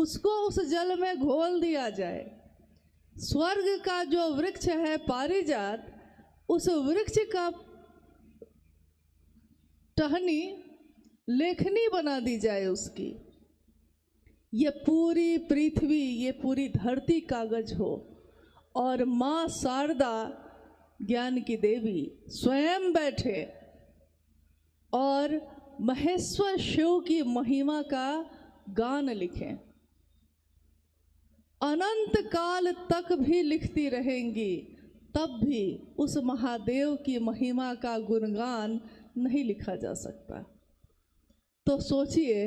उसको उस जल में घोल दिया जाए। स्वर्ग का जो वृक्ष है पारिजात, उस वृक्ष का टहनी लेखनी बना दी जाए उसकी। ये पूरी पृथ्वी, ये पूरी धरती कागज हो और माँ शारदा ज्ञान की देवी स्वयं बैठे और महेश्वर शिव की महिमा का गान लिखें। अनंत काल तक भी लिखती रहेंगी, तब भी उस महादेव की महिमा का गुणगान नहीं लिखा जा सकता। तो सोचिए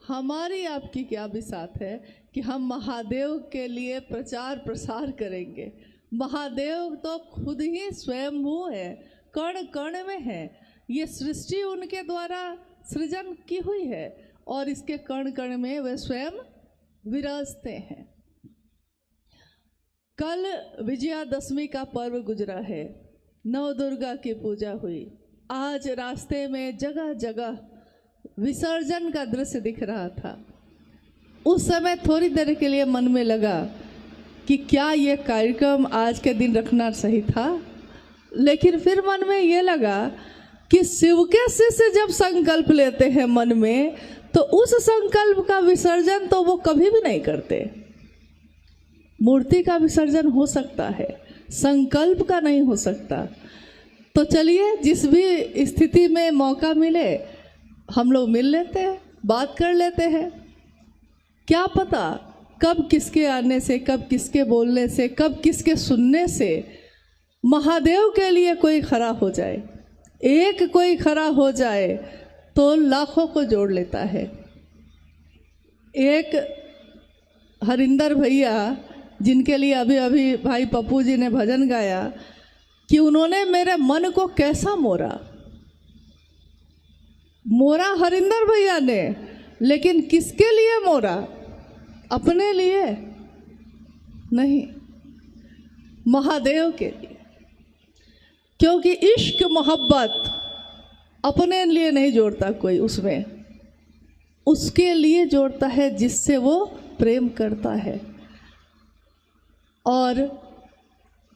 हमारी आपकी क्या बिसात है कि हम महादेव के लिए प्रचार प्रसार करेंगे। महादेव तो खुद ही स्वयंभू है, कण कण में है। ये सृष्टि उनके द्वारा सृजन की हुई है और इसके कण कण में वे स्वयं विराजते हैं। कल विजयादशमी का पर्व गुजरा है, नवदुर्गा की पूजा हुई। आज रास्ते में जगह जगह विसर्जन का दृश्य दिख रहा था। उस समय थोड़ी देर के लिए मन में लगा कि क्या ये कार्यक्रम आज के दिन रखना सही था, लेकिन फिर मन में ये लगा कि शिव के शिष्य जब संकल्प लेते हैं मन में, तो उस संकल्प का विसर्जन तो वो कभी भी नहीं करते। मूर्ति का विसर्जन हो सकता है, संकल्प का नहीं हो सकता। तो चलिए जिस भी स्थिति में मौका मिले हम लोग मिल लेते हैं, बात कर लेते हैं। क्या पता कब किसके आने से, कब किसके बोलने से, कब किसके सुनने से महादेव के लिए कोई खड़ा हो जाए। एक कोई खड़ा हो जाए तो लाखों को जोड़ लेता है। एक हरिंदर भैया, जिनके लिए अभी अभी भाई पप्पू जी ने भजन गाया कि उन्होंने मेरे मन को कैसा मोड़ा हरिंदर भैया ने, लेकिन किसके लिए मोड़ा? अपने लिए नहीं, महादेव के लिए। क्योंकि इश्क मोहब्बत अपने लिए नहीं जोड़ता कोई, उसमें उसके लिए जोड़ता है जिससे वो प्रेम करता है। और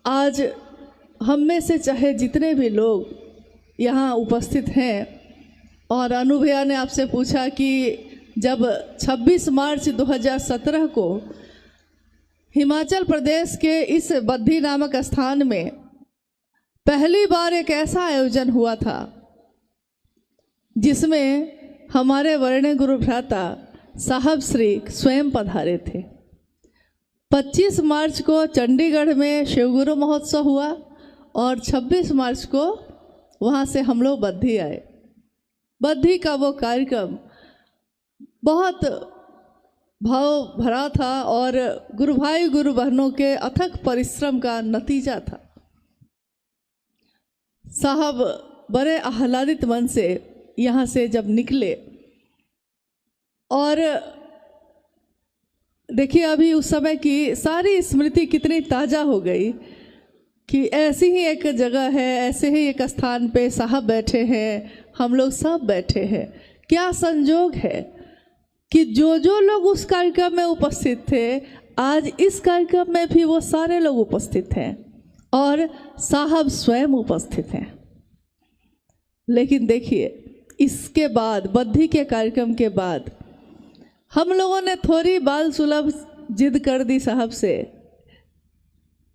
आज हम में से चाहे जितने भी लोग यहाँ उपस्थित हैं, और अनु भैया ने आपसे पूछा कि जब 26 मार्च 2017 को हिमाचल प्रदेश के इस बद्दी नामक स्थान में पहली बार एक ऐसा आयोजन हुआ था जिसमें हमारे वर्ण गुरु भ्राता साहब श्री स्वयं पधारे थे। 25 मार्च को चंडीगढ़ में शिवगुरु महोत्सव हुआ और 26 मार्च को वहाँ से हम लोग बद्दी आए। बद्दी का वो कार्यक्रम बहुत भाव भरा था और गुरु भाई गुरु बहनों के अथक परिश्रम का नतीजा था। साहब बड़े आह्लादित मन से यहाँ से जब निकले, और देखिए अभी उस समय की सारी स्मृति कितनी ताज़ा हो गई कि ऐसी ही एक जगह है, ऐसे ही एक स्थान पे साहब बैठे हैं, हम लोग सब बैठे हैं। क्या संजोग है कि जो लोग उस कार्यक्रम में उपस्थित थे, आज इस कार्यक्रम में भी वो सारे लोग उपस्थित हैं और साहब स्वयं उपस्थित हैं। लेकिन देखिए इसके बाद, बद्दी के कार्यक्रम के बाद, हम लोगों ने थोड़ी बाल सुलभ जिद कर दी साहब से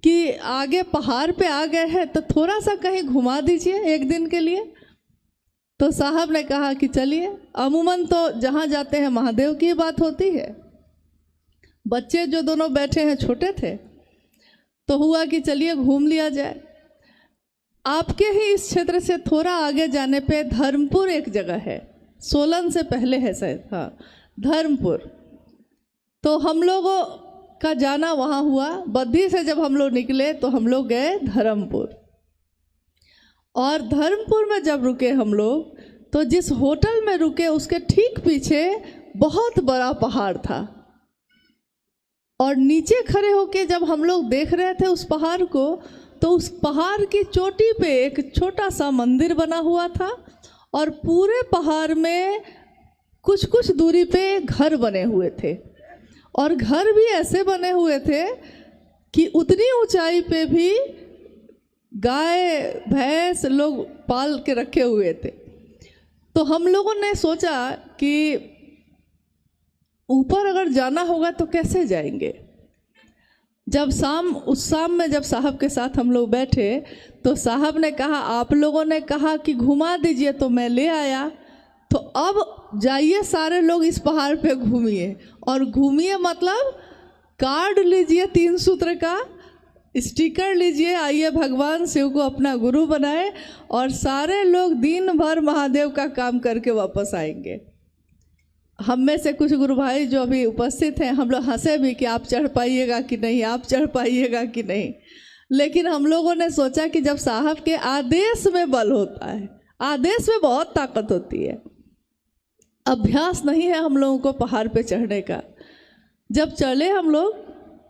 कि आगे पहाड़ पे आ गए हैं तो थोड़ा सा कहीं घुमा दीजिए एक दिन के लिए। तो साहब ने कहा कि चलिए, अमूमन तो जहाँ जाते हैं महादेव की बात होती है। बच्चे जो दोनों बैठे हैं छोटे थे, तो हुआ कि चलिए घूम लिया जाए। आपके ही इस क्षेत्र से थोड़ा आगे जाने पे धर्मपुर एक जगह है, सोलन से पहले है शायद, हाँ धर्मपुर। तो हम लोगों का जाना वहाँ हुआ। बद्दी से जब हम लोग निकले तो हम लोग गए धर्मपुर, और धर्मपुर में जब रुके हम लोग, तो जिस होटल में रुके उसके ठीक पीछे बहुत बड़ा पहाड़ था, और नीचे खड़े होके जब हम लोग देख रहे थे उस पहाड़ को, तो उस पहाड़ की चोटी पे एक छोटा सा मंदिर बना हुआ था, और पूरे पहाड़ में कुछ कुछ दूरी पे घर बने हुए थे। और घर भी ऐसे बने हुए थे कि उतनी ऊंचाई पे भी गाय भैंस लोग पाल के रखे हुए थे। तो हम लोगों ने सोचा कि ऊपर अगर जाना होगा तो कैसे जाएंगे। जब उस शाम में जब साहब के साथ हम लोग बैठे तो साहब ने कहा, आप लोगों ने कहा कि घुमा दीजिए तो मैं ले आया, तो अब जाइए सारे लोग इस पहाड़ पे घूमिए। और घूमिए मतलब कार्ड लीजिए 3 सूत्र का, स्टिकर लीजिए, आइए भगवान शिव को अपना गुरु बनाए और सारे लोग दिन भर महादेव का काम करके वापस आएंगे। हम में से कुछ गुरु भाई जो अभी उपस्थित हैं, हम लोग हंसे भी कि आप चढ़ पाइएगा कि नहीं, आप चढ़ पाइएगा कि नहीं। लेकिन हम लोगों ने सोचा कि जब साहब के आदेश में बल होता है, आदेश में बहुत ताकत होती है। अभ्यास नहीं है हम लोगों को पहाड़ पे चढ़ने का। जब चले हम लोग,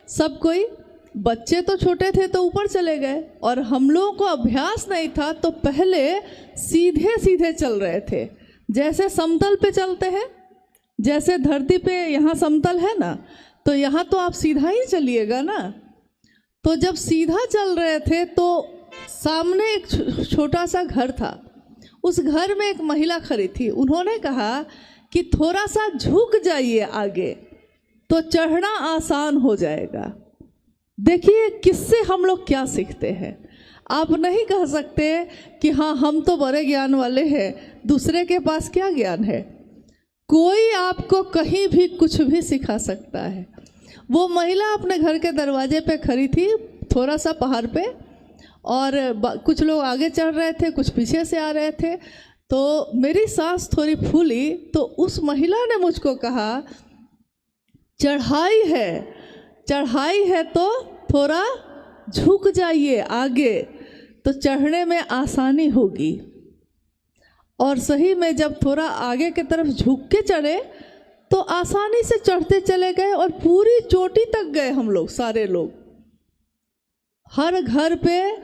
सब कोई, बच्चे तो छोटे थे तो ऊपर चले गए, और हम लोगों को अभ्यास नहीं था तो पहले सीधे सीधे चल रहे थे, जैसे समतल पे चलते हैं। जैसे धरती पे यहाँ समतल है ना, तो यहाँ तो आप सीधा ही चलिएगा ना। तो जब सीधा चल रहे थे तो सामने एक छोटा सा घर था, उस घर में एक महिला खड़ी थी। उन्होंने कहा कि थोड़ा सा झुक जाइए आगे तो चढ़ना आसान हो जाएगा। देखिए किससे हम लोग क्या सीखते हैं। आप नहीं कह सकते कि हाँ हम तो बड़े ज्ञान वाले हैं, दूसरे के पास क्या ज्ञान है। कोई आपको कहीं भी कुछ भी सिखा सकता है। वो महिला अपने घर के दरवाजे पे खड़ी थी, थोड़ा सा पहाड़ पे, और कुछ लोग आगे चढ़ रहे थे, कुछ पीछे से आ रहे थे। तो मेरी सांस थोड़ी फूली तो उस महिला ने मुझको कहा, चढ़ाई है तो थोड़ा झुक जाइए आगे, तो चढ़ने में आसानी होगी। और सही में जब थोड़ा आगे की तरफ झुक के चढ़े तो आसानी से चढ़ते चले गए और पूरी चोटी तक गए हम लोग, सारे लोग। हर घर पे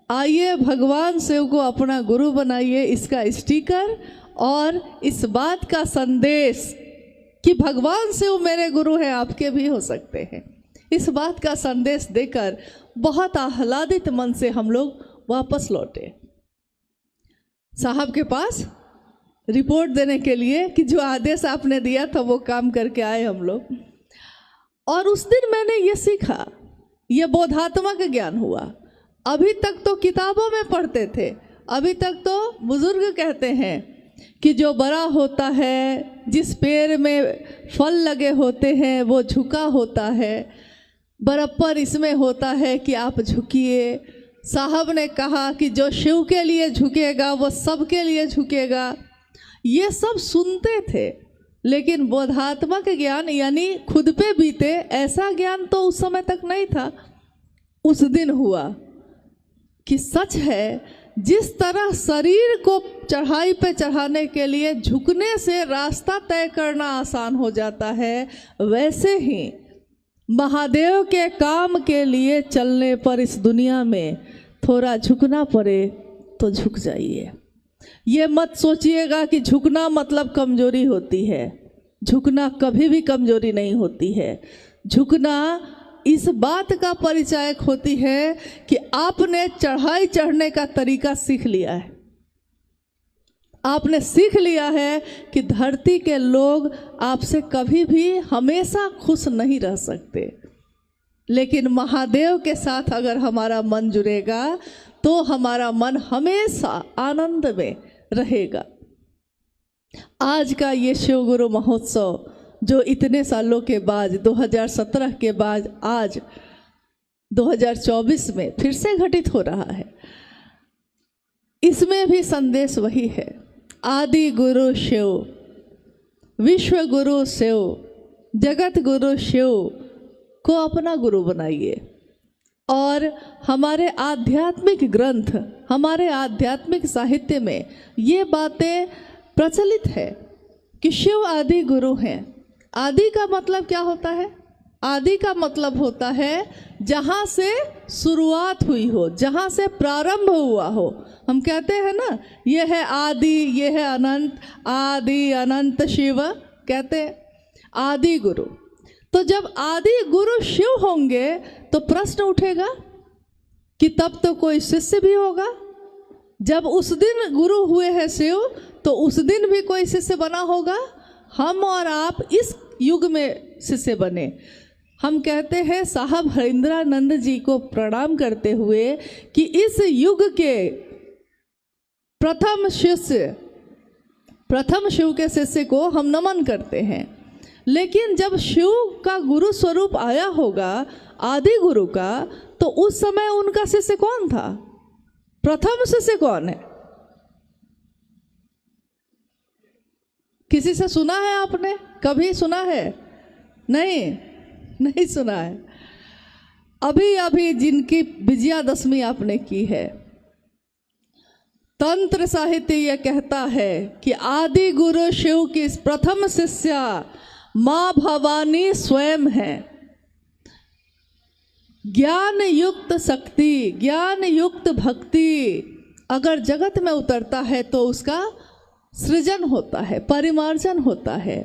आइए भगवान शिव को अपना गुरु बनाइए, इसका स्टिकर और इस बात का संदेश कि भगवान शिव मेरे गुरु हैं, आपके भी हो सकते हैं, इस बात का संदेश देकर बहुत आह्लादित मन से हम लोग वापस लौटे साहब के पास रिपोर्ट देने के लिए कि जो आदेश आपने दिया था वो काम करके आए हम लोग। और उस दिन मैंने ये सीखा, ये बोधात्मक ज्ञान हुआ। अभी तक तो किताबों में पढ़ते थे, अभी तक तो बुजुर्ग कहते हैं कि जो बड़ा होता है, जिस पेड़ में फल लगे होते हैं वो झुका होता है, बराबर इसमें होता है कि आप झुकिए। साहब ने कहा कि जो शिव के लिए झुकेगा वो सबके लिए झुकेगा। ये सब सुनते थे, लेकिन बोधात्मक ज्ञान यानी खुद पे बीते ऐसा ज्ञान तो उस समय तक नहीं था। उस दिन हुआ कि सच है, जिस तरह शरीर को चढ़ाई पे चढ़ाने के लिए झुकने से रास्ता तय करना आसान हो जाता है, वैसे ही महादेव के काम के लिए चलने पर इस दुनिया में थोड़ा झुकना पड़े तो झुक जाइए। ये मत सोचिएगा कि झुकना मतलब कमजोरी होती है। झुकना कभी भी कमजोरी नहीं होती है। झुकना इस बात का परिचायक होती है कि आपने चढ़ाई चढ़ने का तरीका सीख लिया है। आपने सीख लिया है कि धरती के लोग आपसे कभी भी हमेशा खुश नहीं रह सकते, लेकिन महादेव के साथ अगर हमारा मन जुड़ेगा तो हमारा मन हमेशा आनंद में रहेगा। आज का ये शिव गुरु महोत्सव जो इतने सालों के बाद 2017 के बाद आज 2024 में फिर से घटित हो रहा है, इसमें भी संदेश वही है। आदि गुरु शिव, विश्व गुरु शिव, जगत गुरु शिव को अपना गुरु बनाइए। और हमारे आध्यात्मिक ग्रंथ, हमारे आध्यात्मिक साहित्य में ये बातें प्रचलित है कि शिव आदि गुरु हैं। आदि का मतलब क्या होता है? आदि का मतलब होता है जहाँ से शुरुआत हुई हो, जहाँ से प्रारंभ हुआ हो। हम कहते हैं ना, ये है आदि, ये है अनंत, आदि अनंत शिव कहते हैं, आदि गुरु। तो जब आदि गुरु शिव होंगे तो प्रश्न उठेगा कि तब तो कोई शिष्य भी होगा। जब उस दिन गुरु हुए हैं शिव तो उस दिन भी कोई शिष्य बना होगा। हम और आप इस युग में शिष्य बने। हम कहते हैं साहब हरिंद्रानंद जी को प्रणाम करते हुए कि इस युग के प्रथम शिव के शिष्य को हम नमन करते हैं। लेकिन जब शिव का गुरु स्वरूप आया होगा आदि गुरु का, तो उस समय उनका शिष्य कौन था? प्रथम शिष्य कौन है? किसी से सुना है आपने? कभी सुना है? नहीं सुना है। अभी अभी जिनकी विजयादशमी आपने की है, तंत्र साहित्य यह कहता है कि आदि गुरु शिव की प्रथम शिष्या माँ भवानी स्वयं है। ज्ञान युक्त शक्ति, ज्ञान युक्त भक्ति अगर जगत में उतरता है तो उसका सृजन होता है, परिमार्जन होता है।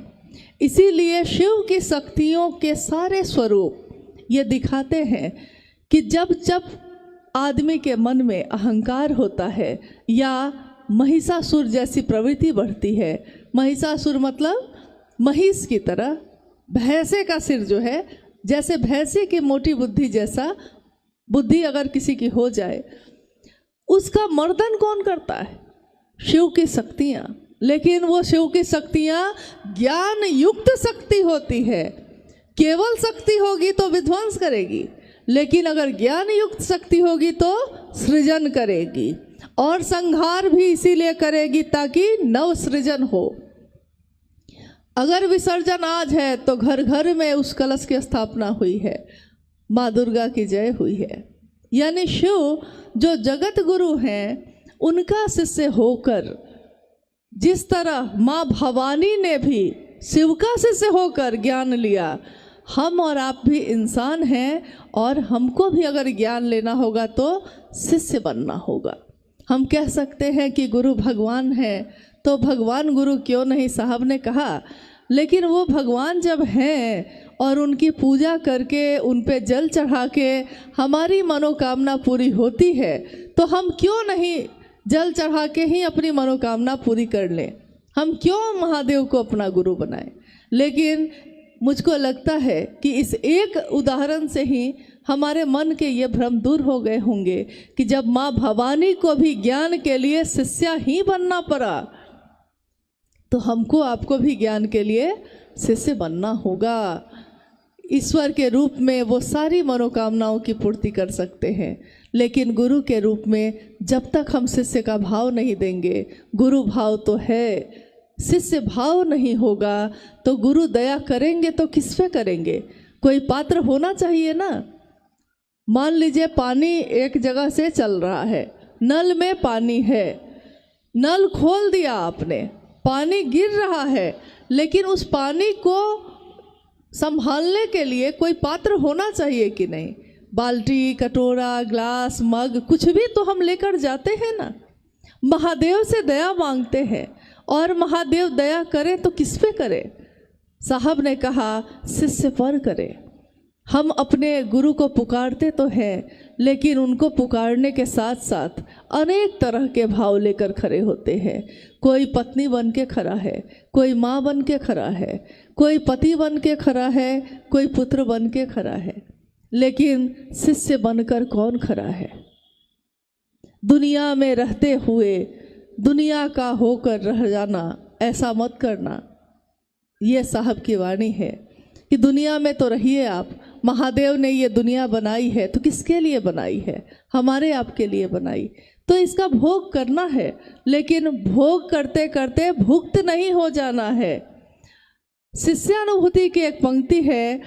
इसीलिए शिव की शक्तियों के सारे स्वरूप ये दिखाते हैं कि जब जब आदमी के मन में अहंकार होता है या महिषासुर जैसी प्रवृत्ति बढ़ती है, महिषासुर मतलब महिष की तरह, भैंसे का सिर जो है, जैसे भैंसे की मोटी बुद्धि जैसा बुद्धि अगर किसी की हो जाए, उसका मर्दन कौन करता है? शिव की शक्तियाँ। लेकिन वो शिव की शक्तियाँ ज्ञान युक्त शक्ति होती है। केवल शक्ति होगी तो विध्वंस करेगी, लेकिन अगर ज्ञान युक्त शक्ति होगी तो सृजन करेगी, और संहार भी इसीलिए करेगी ताकि नव सृजन हो। अगर विसर्जन आज है तो घर घर में उस कलश की स्थापना हुई है, माँ दुर्गा की जय हुई है। यानी शिव जो जगत गुरु हैं, उनका शिष्य होकर, जिस तरह माँ भवानी ने भी शिव का शिष्य होकर ज्ञान लिया, हम और आप भी इंसान हैं और हमको भी अगर ज्ञान लेना होगा तो शिष्य बनना होगा। हम कह सकते हैं कि गुरु भगवान है, तो भगवान गुरु क्यों नहीं, साहब ने कहा। लेकिन वो भगवान जब हैं और उनकी पूजा करके उन पे जल चढ़ा के हमारी मनोकामना पूरी होती है, तो हम क्यों नहीं जल चढ़ा के ही अपनी मनोकामना पूरी कर लें? हम क्यों महादेव को अपना गुरु बनाएं? लेकिन मुझको लगता है कि इस एक उदाहरण से ही हमारे मन के ये भ्रम दूर हो गए होंगे कि जब माँ भवानी को भी ज्ञान के लिए शिष्या ही बनना पड़ा, तो हमको आपको भी ज्ञान के लिए शिष्य बनना होगा। ईश्वर के रूप में वो सारी मनोकामनाओं की पूर्ति कर सकते हैं, लेकिन गुरु के रूप में जब तक हम शिष्य का भाव नहीं देंगे, गुरु भाव तो है, शिष्य भाव नहीं होगा तो गुरु दया करेंगे तो किस पे करेंगे? कोई पात्र होना चाहिए ना। मान लीजिए पानी एक जगह से चल रहा है, नल में पानी है, नल खोल दिया आपने, पानी गिर रहा है, लेकिन उस पानी को संभालने के लिए कोई पात्र होना चाहिए कि नहीं? बाल्टी, कटोरा, ग्लास, मग, कुछ भी तो हम लेकर जाते हैं ना। महादेव से दया मांगते हैं और महादेव दया करे तो किस पे करे? साहब ने कहा शिष्य पर करे। हम अपने गुरु को पुकारते तो हैं, लेकिन उनको पुकारने के साथ साथ अनेक तरह के भाव लेकर खड़े होते हैं। कोई पत्नी बन के खड़ा है, कोई माँ बन के खड़ा है, कोई पति बन के खड़ा है, कोई पुत्र बन के खड़ा है, लेकिन शिष्य बनकर कौन खड़ा है? दुनिया में रहते हुए दुनिया का होकर रह जाना, ऐसा मत करना। ये साहब की वाणी है कि दुनिया में तो रहिए आप। महादेव ने ये दुनिया बनाई है तो किसके लिए बनाई है? हमारे आपके लिए बनाई, तो इसका भोग करना है, लेकिन भोग करते करते भुक्त नहीं हो जाना है। शिष्यानुभूति की एक पंक्ति है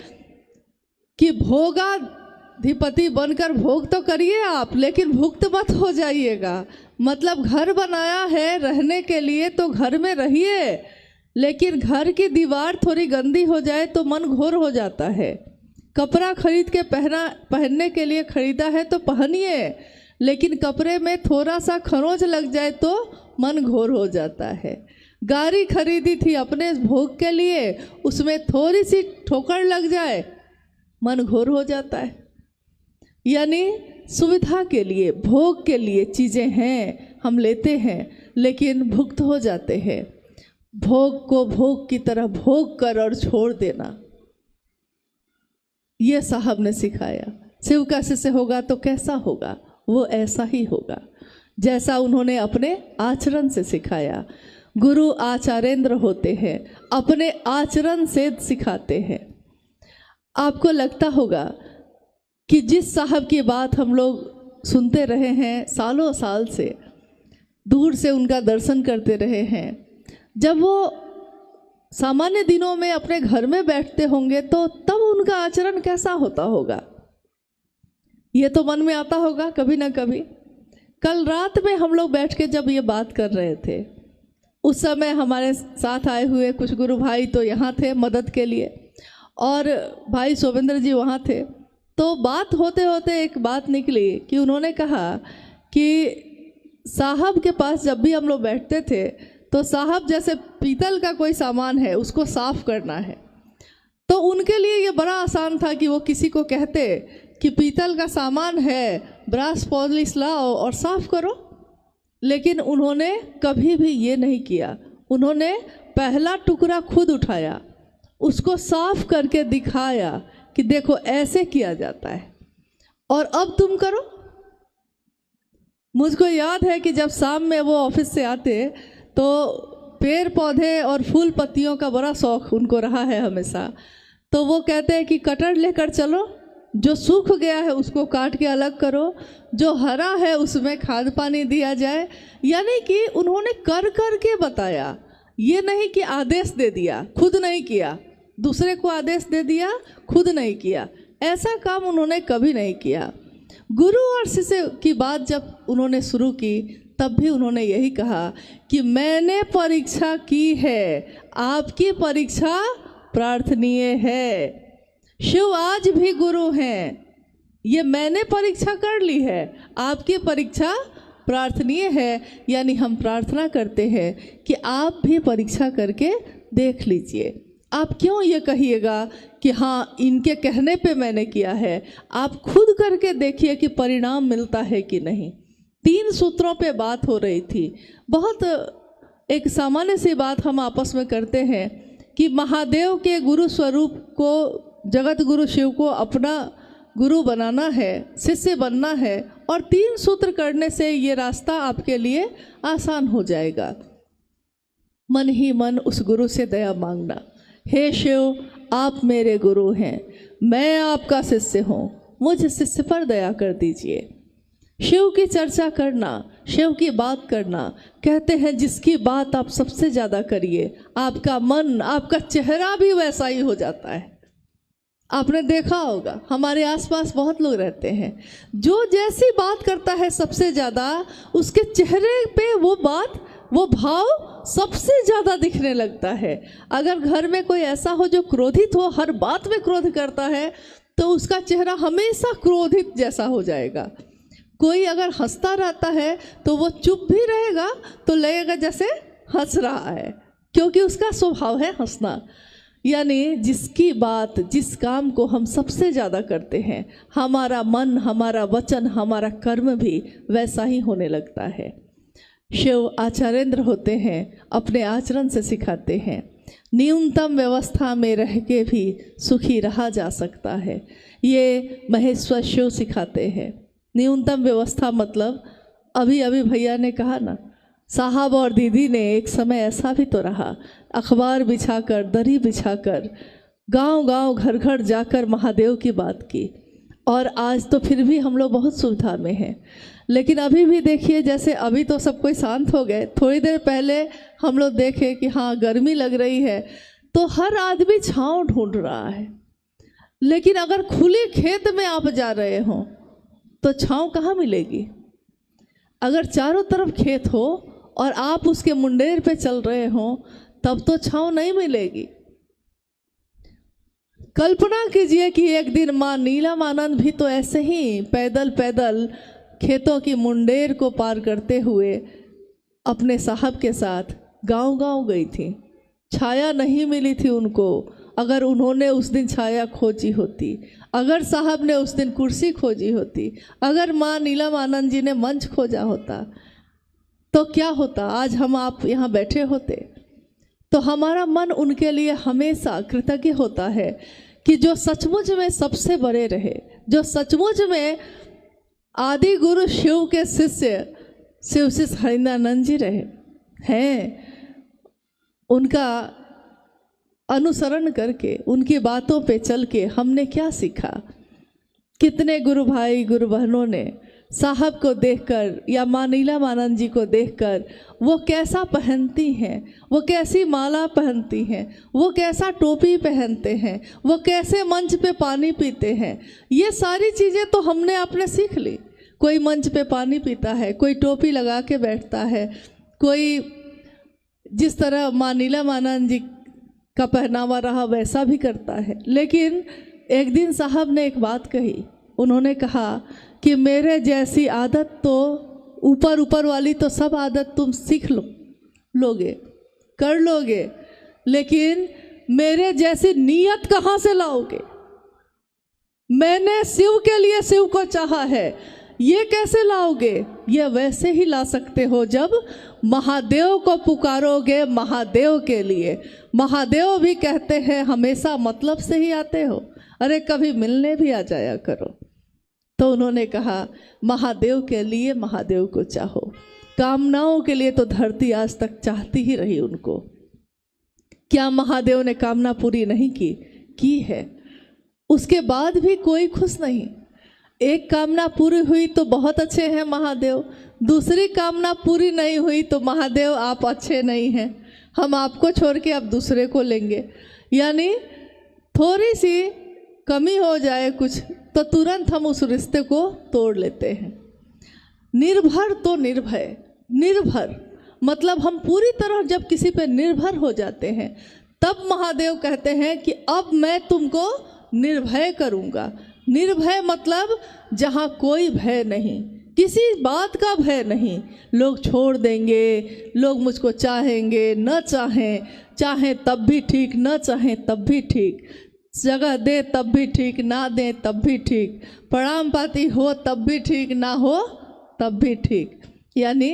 कि भोगाधिपति बनकर भोग तो करिए आप, लेकिन भुक्त मत हो जाइएगा। मतलब घर बनाया है रहने के लिए तो घर में रहिए, लेकिन घर की दीवार थोड़ी गंदी हो जाए तो मन घोर हो जाता है। कपड़ा खरीद के पहनने के लिए खरीदा है तो पहनिए, लेकिन कपड़े में थोड़ा सा खरोंच लग जाए तो मन घोर हो जाता है। गाड़ी खरीदी थी अपने भोग के लिए, उसमें थोड़ी सी ठोकर लग जाए मन घोर हो जाता है। यानी सुविधा के लिए, भोग के लिए चीज़ें हैं, हम लेते हैं लेकिन भुक्त हो जाते हैं। भोग को भोग की तरह भोग कर और छोड़ देना, ये साहब ने सिखाया। शिव का शिष्य होगा तो कैसा होगा? वो ऐसा ही होगा जैसा उन्होंने अपने आचरण से सिखाया। गुरु आचार्येंद्र होते हैं, अपने आचरण से सिखाते हैं। आपको लगता होगा कि जिस साहब की बात हम लोग सुनते रहे हैं सालों साल से, दूर से उनका दर्शन करते रहे हैं, जब वो सामान्य दिनों में अपने घर में बैठते होंगे तो तब उनका आचरण कैसा होता होगा, ये तो मन में आता होगा कभी ना कभी। कल रात में हम लोग बैठ के जब ये बात कर रहे थे, उस समय हमारे साथ आए हुए कुछ गुरु भाई तो यहाँ थे मदद के लिए, और भाई शोभेंद्र जी वहाँ थे। तो बात होते होते एक बात निकली कि उन्होंने कहा कि साहब के पास जब भी हम लोग बैठते थे तो साहब जैसे पीतल का कोई सामान है उसको साफ करना है, तो उनके लिए ये बड़ा आसान था कि वो किसी को कहते कि पीतल का सामान है, ब्रास पॉलिश लाओ और साफ करो। लेकिन उन्होंने कभी भी ये नहीं किया। उन्होंने पहला टुकड़ा खुद उठाया, उसको साफ करके दिखाया कि देखो ऐसे किया जाता है और अब तुम करो। मुझको याद है कि जब शाम में वो ऑफिस से आते तो पेड़ पौधे और फूल पत्तियों का बड़ा शौक उनको रहा है हमेशा। तो वो कहते हैं कि कटर लेकर चलो, जो सूख गया है उसको काट के अलग करो, जो हरा है उसमें खाद पानी दिया जाए। यानी कि उन्होंने कर कर के बताया, ये नहीं कि आदेश दे दिया, खुद नहीं किया, दूसरे को आदेश दे दिया, खुद नहीं किया। ऐसा काम उन्होंने कभी नहीं किया। गुरु और शिष्य की बात जब उन्होंने शुरू की तब भी उन्होंने यही कहा कि मैंने परीक्षा की है, आपकी परीक्षा प्रार्थनीय है। शिव आज भी गुरु हैं, ये मैंने परीक्षा कर ली है, आपकी परीक्षा प्रार्थनीय है। यानी हम प्रार्थना करते हैं कि आप भी परीक्षा करके देख लीजिए। आप क्यों ये कहिएगा कि हाँ इनके कहने पे मैंने किया है, आप खुद करके देखिए कि परिणाम मिलता है कि नहीं। 3 सूत्रों पे बात हो रही थी। बहुत एक सामान्य सी बात हम आपस में करते हैं कि महादेव के गुरु स्वरूप को, जगत गुरु शिव को अपना गुरु बनाना है, शिष्य बनना है, और 3 सूत्र करने से ये रास्ता आपके लिए आसान हो जाएगा। मन ही मन उस गुरु से दया मांगना, हे शिव आप मेरे गुरु हैं, मैं आपका शिष्य हूँ, मुझ शिष्य पर दया कर दीजिए। शिव की चर्चा करना, शिव की बात करना, कहते हैं जिसकी बात आप सबसे ज़्यादा करिए आपका मन, आपका चेहरा भी वैसा ही हो जाता है। आपने देखा होगा हमारे आसपास बहुत लोग रहते हैं, जो जैसी बात करता है सबसे ज़्यादा उसके चेहरे पे वो बात, वो भाव सबसे ज़्यादा दिखने लगता है। अगर घर में कोई ऐसा हो जो क्रोधित हो, हर बात में क्रोध करता है, तो उसका चेहरा हमेशा क्रोधित जैसा हो जाएगा। कोई अगर हंसता रहता है तो वो चुप भी रहेगा तो लगेगा जैसे हंस रहा है, क्योंकि उसका स्वभाव है हंसना। यानी जिसकी बात, जिस काम को हम सबसे ज़्यादा करते हैं, हमारा मन, हमारा वचन, हमारा कर्म भी वैसा ही होने लगता है। शिव आचार्येंद्र होते हैं, अपने आचरण से सिखाते हैं न्यूनतम व्यवस्था में रह के भी सुखी रहा जा सकता है। ये महेश्वर शिव सिखाते हैं। न्यूनतम व्यवस्था मतलब अभी अभी भैया ने कहा ना, साहब और दीदी ने एक समय ऐसा भी तो रहा, अखबार बिछाकर, दरी बिछाकर, गांव-गांव, घर-घर जाकर महादेव की बात की। और आज तो फिर भी हम लोग बहुत सुविधा में हैं, लेकिन अभी भी देखिए, जैसे अभी तो सब कोई शांत हो गए, थोड़ी देर पहले हम लोग देखे कि हाँ गर्मी लग रही है तो हर आदमी छांव ढूंढ रहा है। लेकिन अगर खुले खेत में आप जा रहे हों तो छांव कहाँ मिलेगी? अगर चारों तरफ खेत हो और आप उसके मुंडेर पे चल रहे हों तब तो छांव नहीं मिलेगी। कल्पना कीजिए कि एक दिन माँ नीलमानंद भी तो ऐसे ही पैदल पैदल खेतों की मुंडेर को पार करते हुए अपने साहब के साथ गांव-गांव गई थी, छाया नहीं मिली थी उनको। अगर उन्होंने उस दिन छाया खोजी होती, अगर साहब ने उस दिन कुर्सी खोजी होती, अगर माँ नीलम आनंद जी ने मंच खोजा होता, तो क्या होता? आज हम आप यहाँ बैठे होते। तो हमारा मन उनके लिए हमेशा कृतज्ञ होता है कि जो सचमुच में सबसे बड़े रहे, जो सचमुच में आदि गुरु शिव के शिष्य शिव शिष्य हरिंद्रानंद जी रहे हैं। उनका अनुसरण करके, उनकी बातों पे चल के हमने क्या सीखा? कितने गुरु भाई गुरु बहनों ने साहब को देखकर या माँ नीलम आनंद जी को देखकर वो कैसा पहनती हैं, वो कैसी माला पहनती हैं, वो कैसा टोपी पहनते हैं, वो कैसे मंच पे पानी पीते हैं, ये सारी चीज़ें तो हमने आपने सीख ली। कोई मंच पे पानी पीता है, कोई टोपी लगा के बैठता है, कोई जिस तरह माँ नीलम आनंद जी का पहनावा रहा वैसा भी करता है। लेकिन एक दिन साहब ने एक बात कही, उन्होंने कहा कि मेरे जैसी आदत तो ऊपर ऊपर वाली तो सब आदत तुम सीख लोगे, कर लोगे, लेकिन मेरे जैसी नीयत कहाँ से लाओगे? मैंने शिव के लिए शिव को चाहा है, ये कैसे लाओगे? ये वैसे ही ला सकते हो जब महादेव को पुकारोगे महादेव के लिए। महादेव भी कहते हैं हमेशा मतलब से ही आते हो, अरे कभी मिलने भी आ जाया करो। तो उन्होंने कहा महादेव के लिए महादेव को चाहो। कामनाओं के लिए तो धरती आज तक चाहती ही रही उनको। क्या महादेव ने कामना पूरी नहीं की है? उसके बाद भी कोई खुश नहीं। एक कामना पूरी हुई तो बहुत अच्छे हैं महादेव, दूसरी कामना पूरी नहीं हुई तो महादेव आप अच्छे नहीं हैं, हम आपको छोड़ के अब दूसरे को लेंगे। यानी थोड़ी सी कमी हो जाए कुछ तो तुरंत हम उस रिश्ते को तोड़ लेते हैं। निर्भर तो निर्भय, निर्भर मतलब हम पूरी तरह जब किसी पे निर्भर हो जाते हैं तब महादेव कहते हैं कि अब मैं तुमको निर्भय करूँगा। निर्भय मतलब जहाँ कोई भय नहीं, किसी बात का भय नहीं। लोग छोड़ देंगे, लोग मुझको चाहेंगे न चाहें तब भी ठीक, न चाहें तब भी ठीक, जगह दे तब भी ठीक, ना दे तब भी ठीक, प्रणाम पाती हो तब भी ठीक, ना हो तब भी ठीक। यानी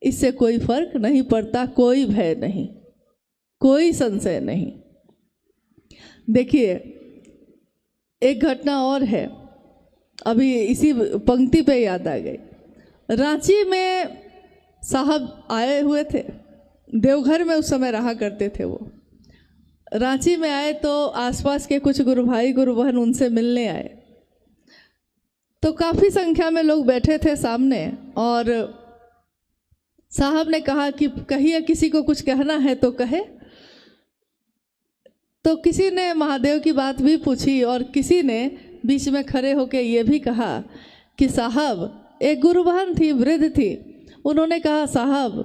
इससे कोई फर्क नहीं पड़ता, कोई भय नहीं, कोई संशय नहीं। देखिए एक घटना और है, अभी इसी पंक्ति पे याद आ गई। रांची में साहब आए हुए थे, देवघर में उस समय रहा करते थे वो। रांची में आए तो आसपास के कुछ गुरु भाई गुरु बहन उनसे मिलने आए, तो काफ़ी संख्या में लोग बैठे थे सामने। और साहब ने कहा कि कहिए, किसी को कुछ कहना है तो कहे। तो किसी ने महादेव की बात भी पूछी और किसी ने बीच में खड़े होकर ये भी कहा कि साहब, एक गुरु बहन थी, वृद्ध थी, उन्होंने कहा साहब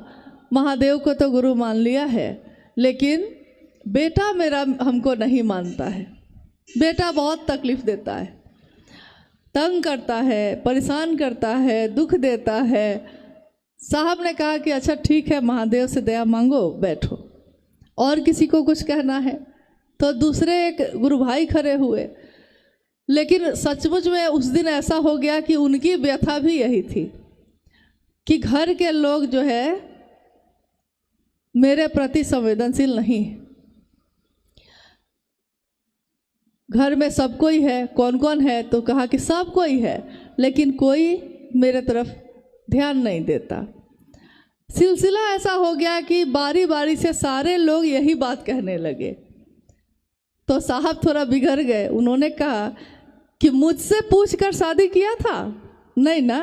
महादेव को तो गुरु मान लिया है, लेकिन बेटा मेरा हमको नहीं मानता है। बेटा बहुत तकलीफ़ देता है, तंग करता है, परेशान करता है, दुख देता है। साहब ने कहा कि अच्छा ठीक है, महादेव से दया मांगो, बैठो। और किसी को कुछ कहना है तो दूसरे एक गुरु भाई खड़े हुए। लेकिन सचमुच में उस दिन ऐसा हो गया कि उनकी व्यथा भी यही थी कि घर के लोग जो है मेरे प्रति संवेदनशील नहीं। घर में सब कोई है, कौन कौन है? तो कहा कि सब कोई है, लेकिन कोई मेरे तरफ ध्यान नहीं देता। सिलसिला ऐसा हो गया कि बारी बारी से सारे लोग यही बात कहने लगे। तो साहब थोड़ा बिगड़ गए, उन्होंने कहा कि मुझसे पूछकर शादी किया था? नहीं ना,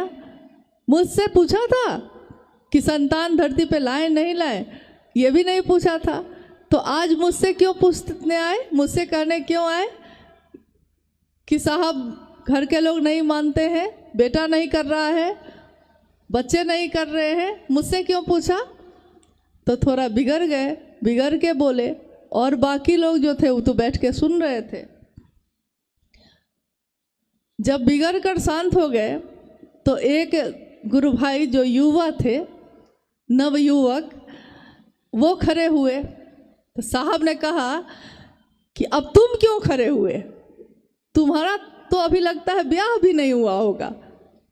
मुझसे पूछा था कि संतान धरती पे लाए नहीं लाए, ये भी नहीं पूछा था। तो आज मुझसे क्यों पूछने आए, मुझसे कहने क्यों आए कि साहब घर के लोग नहीं मानते हैं, बेटा नहीं कर रहा है, बच्चे नहीं कर रहे हैं, मुझसे क्यों पूछा? तो थोड़ा बिगड़ गए, बिगड़ के बोले। और बाकी लोग जो थे वो तो बैठ के सुन रहे थे। जब बिगड़ कर शांत हो गए तो एक गुरु भाई जो युवा थे, नवयुवक, वो खड़े हुए तो साहब ने कहा कि अब तुम क्यों खड़े हुए, तुम्हारा तो अभी लगता है ब्याह भी नहीं हुआ होगा,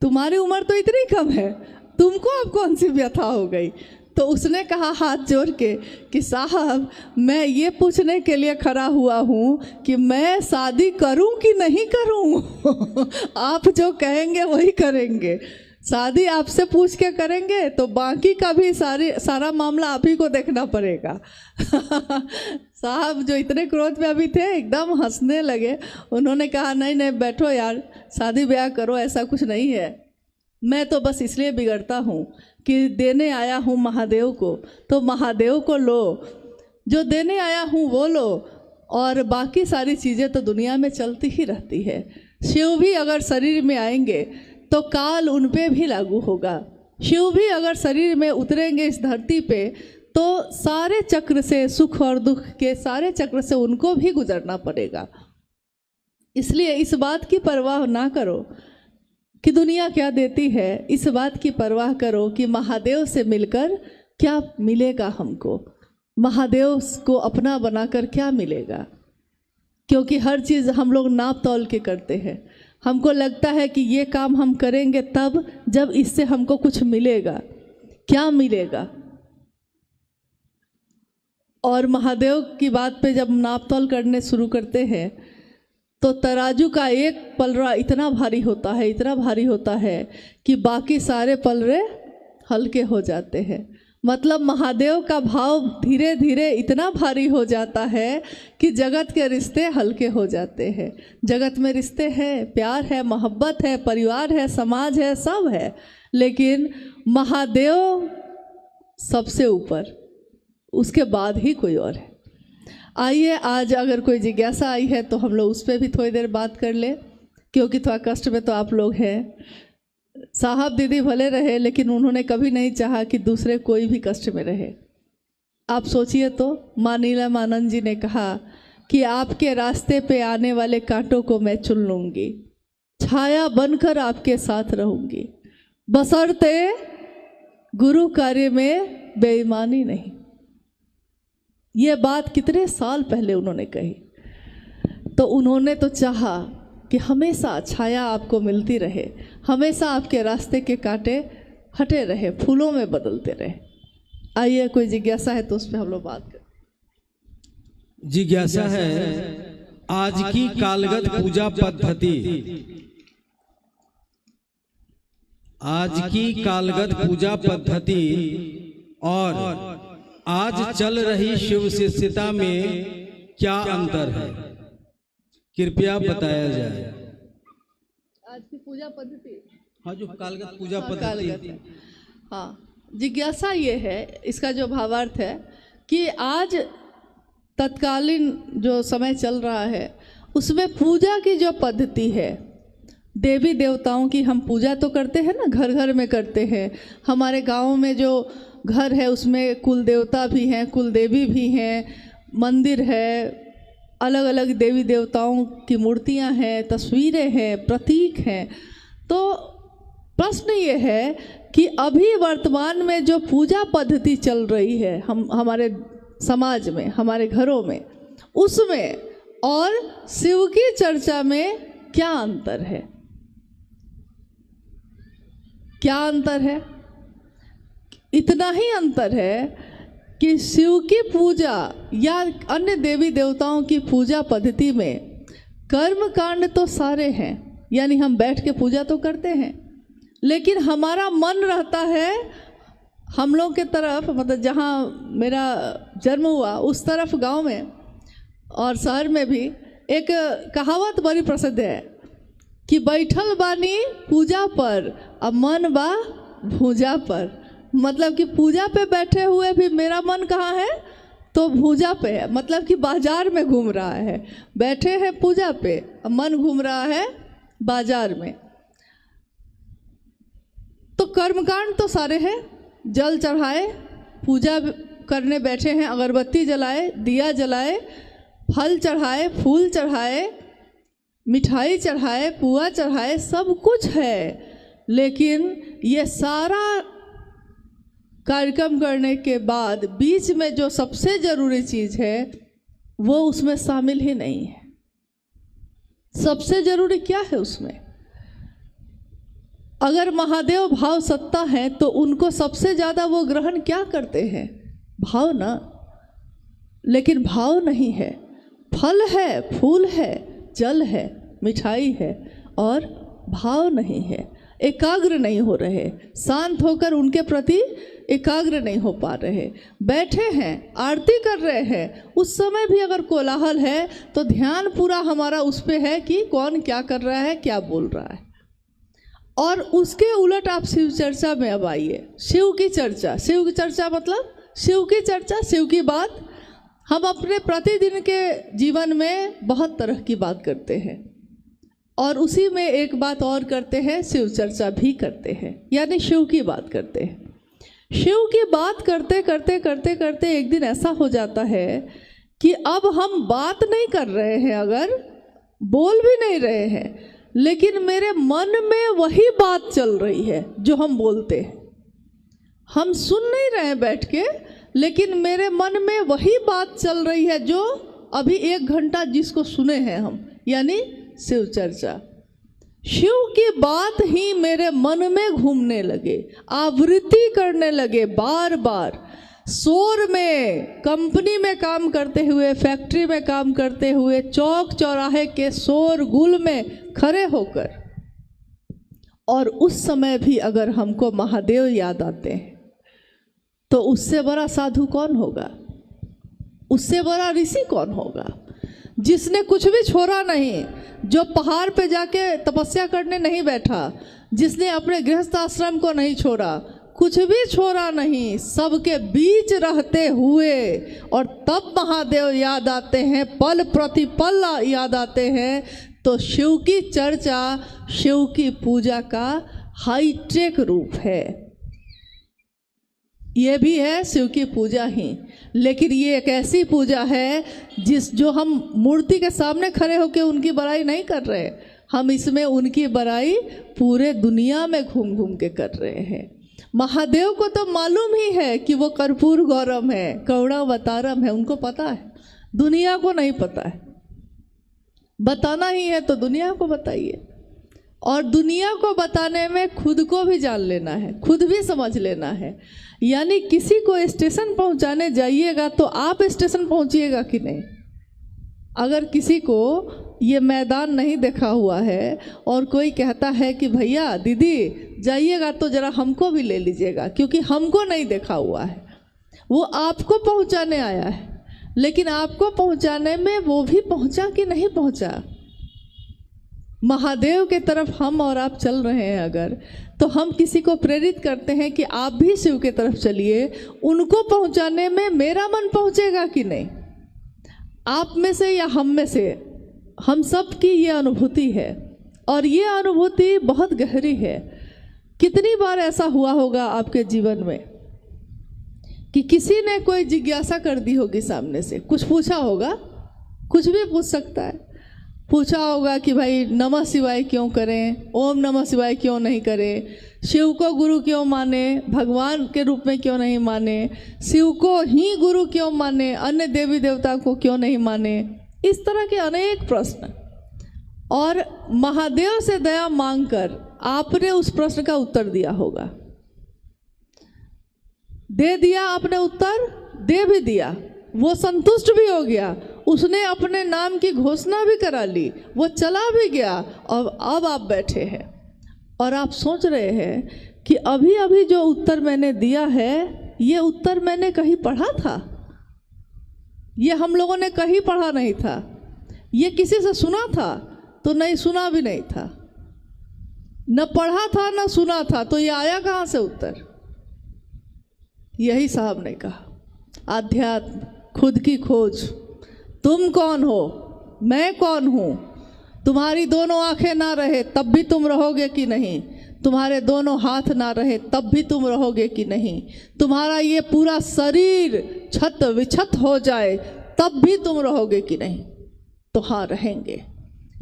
तुम्हारी उम्र तो इतनी कम है, तुमको अब कौन सी व्यथा हो गई। तो उसने कहा हाथ जोड़ के कि साहब मैं ये पूछने के लिए खड़ा हुआ हूँ कि मैं शादी करूँ कि नहीं करूँ आप जो कहेंगे वही करेंगे, शादी आपसे पूछ के करेंगे तो बाकी का भी सारा मामला आप ही को देखना पड़ेगा साहब जो इतने क्रोध में अभी थे एकदम हंसने लगे। उन्होंने कहा नहीं नहीं बैठो यार, शादी ब्याह करो, ऐसा कुछ नहीं है, मैं तो बस इसलिए बिगड़ता हूँ कि देने आया हूँ महादेव को, तो महादेव को लो, जो देने आया हूँ वो लो, और बाकी सारी चीज़ें तो दुनिया में चलती ही रहती है। शिव भी अगर शरीर में आएंगे तो काल उन पे भी लागू होगा, शिव भी अगर शरीर में उतरेंगे इस धरती पे तो सारे चक्र से, सुख और दुख के सारे चक्र से उनको भी गुजरना पड़ेगा। इसलिए इस बात की परवाह ना करो कि दुनिया क्या देती है, इस बात की परवाह करो कि महादेव से मिलकर क्या मिलेगा हमको, महादेव को अपना बनाकर क्या मिलेगा। क्योंकि हर चीज़ हम लोग नाप तौल के करते हैं, हमको लगता है कि ये काम हम करेंगे तब जब इससे हमको कुछ मिलेगा, क्या मिलेगा। और महादेव की बात पे जब नाप तौल करने शुरू करते हैं तो तराजू का एक पलड़ा इतना भारी होता है, इतना भारी होता है कि बाकी सारे पलड़े हल्के हो जाते हैं। मतलब महादेव का भाव धीरे धीरे इतना भारी हो जाता है कि जगत के रिश्ते हल्के हो जाते हैं। जगत में रिश्ते हैं, प्यार है, मोहब्बत है, परिवार है, समाज है, सब है, लेकिन महादेव सबसे ऊपर, उसके बाद ही कोई और है। आइए आज अगर कोई जिज्ञासा आई है तो हम लोग उस पर भी थोड़ी देर बात कर ले, क्योंकि थोड़ा कष्ट में तो आप लोग हैं। साहब दीदी भले रहे लेकिन उन्होंने कभी नहीं चाहा कि दूसरे कोई भी कष्ट में रहे। आप सोचिए तो, माँ नीलमानंद जी ने कहा कि आपके रास्ते पे आने वाले कांटों को मैं चुन लूँगी, छाया बनकर आपके साथ रहूँगी, बशर्ते गुरु कार्य में बेईमानी नहीं। ये बात कितने साल पहले उन्होंने कही, तो उन्होंने तो चाहा कि हमेशा छाया आपको मिलती रहे, हमेशा आपके रास्ते के कांटे हटे रहे, फूलों में बदलते रहे। आइए कोई जिज्ञासा है तो उस पर हम लोग बात करें। जिज्ञासा है, आज की कालगत पूजा पद्धति, आज की कालगत पूजा पद्धति और आज चल रही शिव शिष्यता में क्या अंतर है, कृपया बताया जाए। आज की पूजा पद्धति, हाँ जो कालगत पूजा पद्धति, हाँ जिज्ञासा ये है, इसका जो भावार्थ है कि आज तत्कालीन जो समय चल रहा है उसमें पूजा की जो पद्धति है, देवी देवताओं की हम पूजा तो करते हैं ना, घर घर में करते हैं। हमारे गांव में जो घर है उसमें कुल देवता भी हैं, कुल देवी भी हैं, मंदिर है, अलग अलग देवी देवताओं की मूर्तियां हैं, तस्वीरें हैं, प्रतीक हैं। तो प्रश्न ये है कि अभी वर्तमान में जो पूजा पद्धति चल रही है हमारे समाज में, हमारे घरों में, उसमें और शिव की चर्चा में क्या अंतर है, क्या अंतर है? इतना ही अंतर है कि शिव की पूजा या अन्य देवी देवताओं की पूजा पद्धति में कर्म कांड तो सारे हैं, यानी हम बैठ के पूजा तो करते हैं, लेकिन हमारा मन रहता है हम लोग के तरफ, मतलब जहाँ मेरा जन्म हुआ उस तरफ गांव में और शहर में भी एक कहावत बड़ी प्रसिद्ध है कि बैठल बानी पूजा पर अब मन बा भूजा पर। मतलब कि पूजा पे बैठे हुए भी मेरा मन कहाँ है, तो भूजा पे है, मतलब कि बाजार में घूम रहा है। बैठे हैं पूजा पे, अब मन घूम रहा है बाजार में। तो कर्मकांड तो सारे हैं, जल चढ़ाए, पूजा करने बैठे हैं, अगरबत्ती जलाए, दिया जलाए, फल चढ़ाए, फूल चढ़ाए, मिठाई चढ़ाए, पुआ चढ़ाए, सब कुछ है। लेकिन ये सारा कार्यक्रम करने के बाद बीच में जो सबसे ज़रूरी चीज़ है वो उसमें शामिल ही नहीं है। सबसे ज़रूरी क्या है उसमें? अगर महादेव भाव सत्ता है तो उनको सबसे ज़्यादा वो ग्रहण क्या करते हैं? भाव ना। लेकिन भाव नहीं है, फल है, फूल है, जल है, मिठाई है, और भाव नहीं है। एकाग्र नहीं हो रहे, शांत होकर उनके प्रति एकाग्र नहीं हो पा रहे। बैठे हैं, आरती कर रहे हैं, उस समय भी अगर कोलाहल है तो ध्यान पूरा हमारा उस पे है कि कौन क्या कर रहा है, क्या बोल रहा है। और उसके उलट आप शिव चर्चा में अब आइए। शिव की चर्चा, शिव की चर्चा मतलब शिव की चर्चा, शिव की बात। हम अपने प्रतिदिन के जीवन में बहुत तरह की बात करते हैं और उसी में एक बात और करते हैं, शिव चर्चा भी करते हैं, यानी शिव की बात करते हैं। शिव की बात करते करते करते करते एक दिन ऐसा हो जाता है कि अब हम बात नहीं कर रहे हैं, अगर बोल भी नहीं रहे हैं, लेकिन मेरे मन में वही बात चल रही है जो हम बोलते हैं। हम सुन नहीं रहे हैं बैठ के, लेकिन मेरे मन में वही बात चल रही है जो अभी 1 घंटा जिसको सुने हैं हम, यानी शिव चर्चा। शिव की बात ही मेरे मन में घूमने लगे, आवृत्ति करने लगे बार बार। शोर में, कंपनी में काम करते हुए, फैक्ट्री में काम करते हुए, चौक चौराहे के शोर गुल में खड़े होकर, और उस समय भी अगर हमको महादेव याद आते हैं तो उससे बड़ा साधु कौन होगा? उससे बड़ा ऋषि कौन होगा? जिसने कुछ भी छोड़ा नहीं, जो पहाड़ पे जाके तपस्या करने नहीं बैठा, जिसने अपने गृहस्थ आश्रम को नहीं छोड़ा, कुछ भी छोड़ा नहीं, सबके बीच रहते हुए, और तब महादेव याद आते हैं, पल प्रतिपल याद आते हैं। तो शिव की चर्चा, शिव की पूजा का हाईटेक रूप है। ये भी है शिव की पूजा ही, लेकिन ये एक ऐसी पूजा है जो हम मूर्ति के सामने खड़े होकर उनकी बड़ाई नहीं कर रहे, हम इसमें उनकी बड़ाई पूरे दुनिया में घूम घूम के कर रहे हैं। महादेव को तो मालूम ही है कि वो कर्पूर गौरम है, करुणावतारम है, उनको पता है, दुनिया को नहीं पता है। बताना ही है तो दुनिया को बताइए, और दुनिया को बताने में खुद को भी जान लेना है, खुद भी समझ लेना है। यानी किसी को स्टेशन पहुंचाने जाइएगा तो आप स्टेशन पहुंचिएगा कि नहीं? अगर किसी को ये मैदान नहीं देखा हुआ है और कोई कहता है कि भैया दीदी जाइएगा तो ज़रा हमको भी ले लीजिएगा, क्योंकि हमको नहीं देखा हुआ है, वो आपको पहुंचाने आया है, लेकिन आपको पहुंचाने में वो भी पहुंचा कि नहीं पहुंचा? महादेव के तरफ हम और आप चल रहे हैं अगर, तो हम किसी को प्रेरित करते हैं कि आप भी शिव के तरफ चलिए, उनको पहुंचाने में मेरा मन पहुंचेगा कि नहीं? आप में से या हम में से, हम सब की ये अनुभूति है, और ये अनुभूति बहुत गहरी है। कितनी बार ऐसा हुआ होगा आपके जीवन में कि किसी ने कोई जिज्ञासा कर दी होगी, सामने से कुछ पूछा होगा, कुछ भी पूछ सकता है, पूछा होगा कि भाई नमः शिवाय क्यों करें, ओम नमः शिवाय क्यों नहीं करें, शिव को गुरु क्यों माने, भगवान के रूप में क्यों नहीं माने, शिव को ही गुरु क्यों माने, अन्य देवी देवता को क्यों नहीं माने, इस तरह के अनेक प्रश्न। और महादेव से दया मांगकर आपने उस प्रश्न का उत्तर दिया होगा, दे दिया आपने उत्तर, दे भी दिया, वो संतुष्ट भी हो गया, उसने अपने नाम की घोषणा भी करा ली, वो चला भी गया, और अब आप बैठे हैं और आप सोच रहे हैं कि अभी अभी जो उत्तर मैंने दिया है, ये उत्तर मैंने कहीं पढ़ा था, ये हम लोगों ने कहीं पढ़ा नहीं था, ये किसी से सुना था तो नहीं, सुना भी नहीं था, न पढ़ा था न सुना था, तो ये आया कहाँ से उत्तर? यही साहब ने कहा, आध्यात्म, खुद की खोज। तुम कौन हो, मैं कौन हूँ? तुम्हारी दोनों आंखें ना रहे तब भी तुम रहोगे कि नहीं? तुम्हारे दोनों हाथ ना रहे तब भी तुम रहोगे कि नहीं? तुम्हारा ये पूरा शरीर छत विछत हो जाए तब भी तुम रहोगे कि नहीं? तो हाँ, रहेंगे।